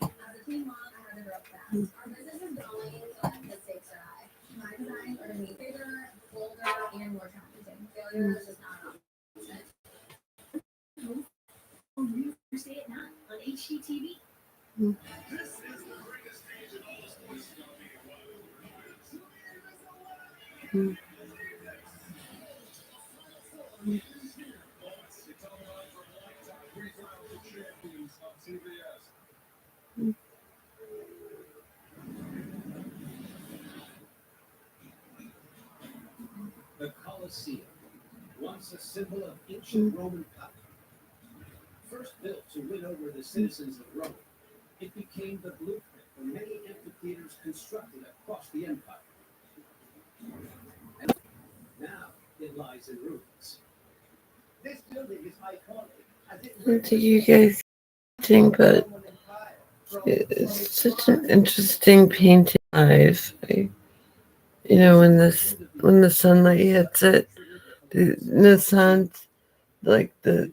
a teen mom, I had to grow up fast. Our business is growing, but the stakes are high. My designs are to be bigger, bolder, and more challenging. Failure is just not an option. Thursday at 9 on HGTV. The Colosseum, once a symbol of ancient Roman power. First built to win over the citizens of Rome, it became the blueprint for many amphitheaters constructed across the empire. And now it lies in ruins. This building is iconic as it I don't think you guys think, but it's such an interesting painting live. When the sunlight hits it, the sun, like the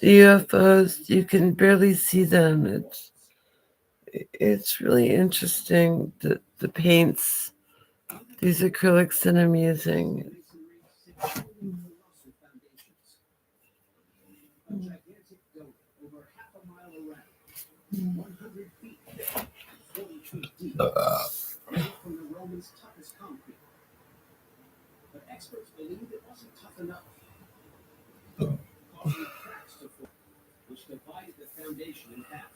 UFOs, you can barely see them. It's really interesting. The paints, these acrylics that I'm using. A gigantic dome over half a mile around, 100 feet thick, 40 feet deep, made from the Romans' toughest concrete. But experts believe it wasn't tough enough, causing cracks to form, which divided the foundation in half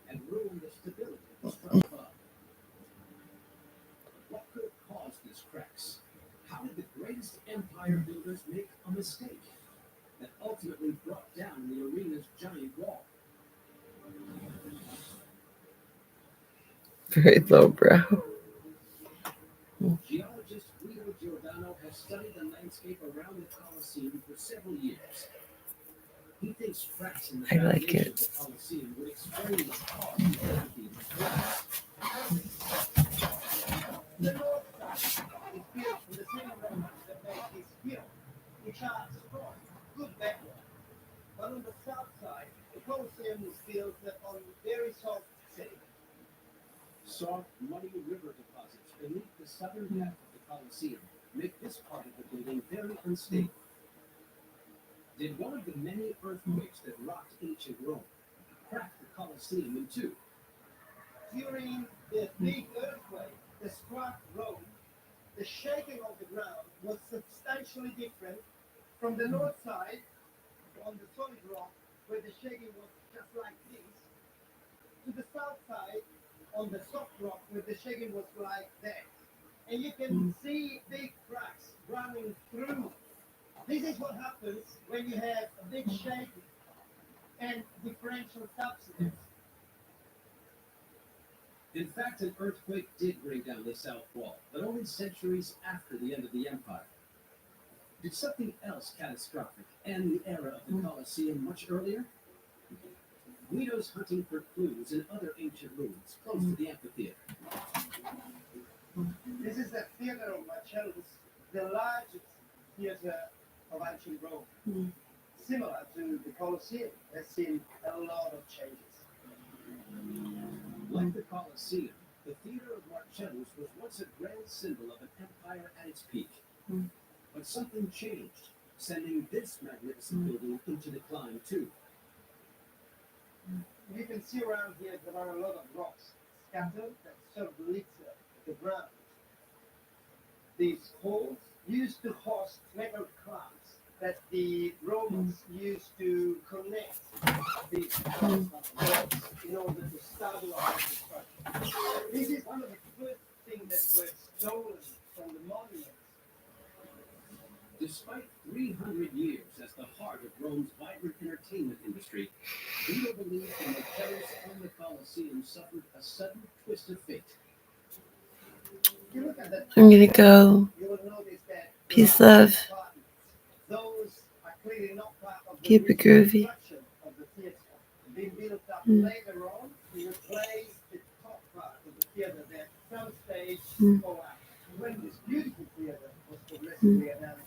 and ruined the stability of the structure above. What could have caused these cracks? How did the greatest empire builders make a mistake that ultimately brought down the arena's giant wall? Very lowbrow. Geologist Guido Giordano has studied the landscape around the Colosseum for several years. He thinks cracks in the I like foundation it. of the Colosseum would explain the cause of the amphitheater's collapse. The north side is built from the same Romans that made this hill, which are strong, good background. But on the south side, the Colosseum was built on very soft sediment. Soft, muddy river deposits beneath the southern half of the Colosseum make this part of the building very unstable. Did one of the many earthquakes that rocked ancient Rome crack the Colosseum in two? during the big earthquake that struck Rome, the shaking of the ground was substantially different from the north side on the solid rock, where the shaking was just like this, to the south side on the soft rock, where the shaking was like that. And you can see big cracks running through. This is what happens when you have a big shaking and differential subsidence. In fact, an earthquake did bring down the South Wall, but only centuries after the end of the empire. Did something else catastrophic end the era of the Colosseum much earlier? Guido's hunting for clues in other ancient ruins close to the amphitheater. This is the theater of Marcellus, the largest theater of ancient Rome. Similar to the Colosseum, has seen a lot of changes. Like the Colosseum, the theater of Marcellus was once a grand symbol of an empire at its peak. But something changed, sending this magnificent building into decline too. You can see around here there are a lot of rocks scattered that sort of litter the ground. These halls used to host metal clamps that the Romans used to connect these walls in order to stabilize the structure. This is one of the first things that were stolen from the monuments. Despite 300 years as the heart of Rome's vibrant entertainment industry, Guido believed the Marcellus and the Colosseum suffered a sudden twist of fate. If you look at that, I'm gonna go. you will notice that Peace, love. those are clearly not part of the Keep it groovy. construction of the theater. Being built up later on to replace the top part of the theater that some stage collapsed. When this beautiful theater was progressively enhanced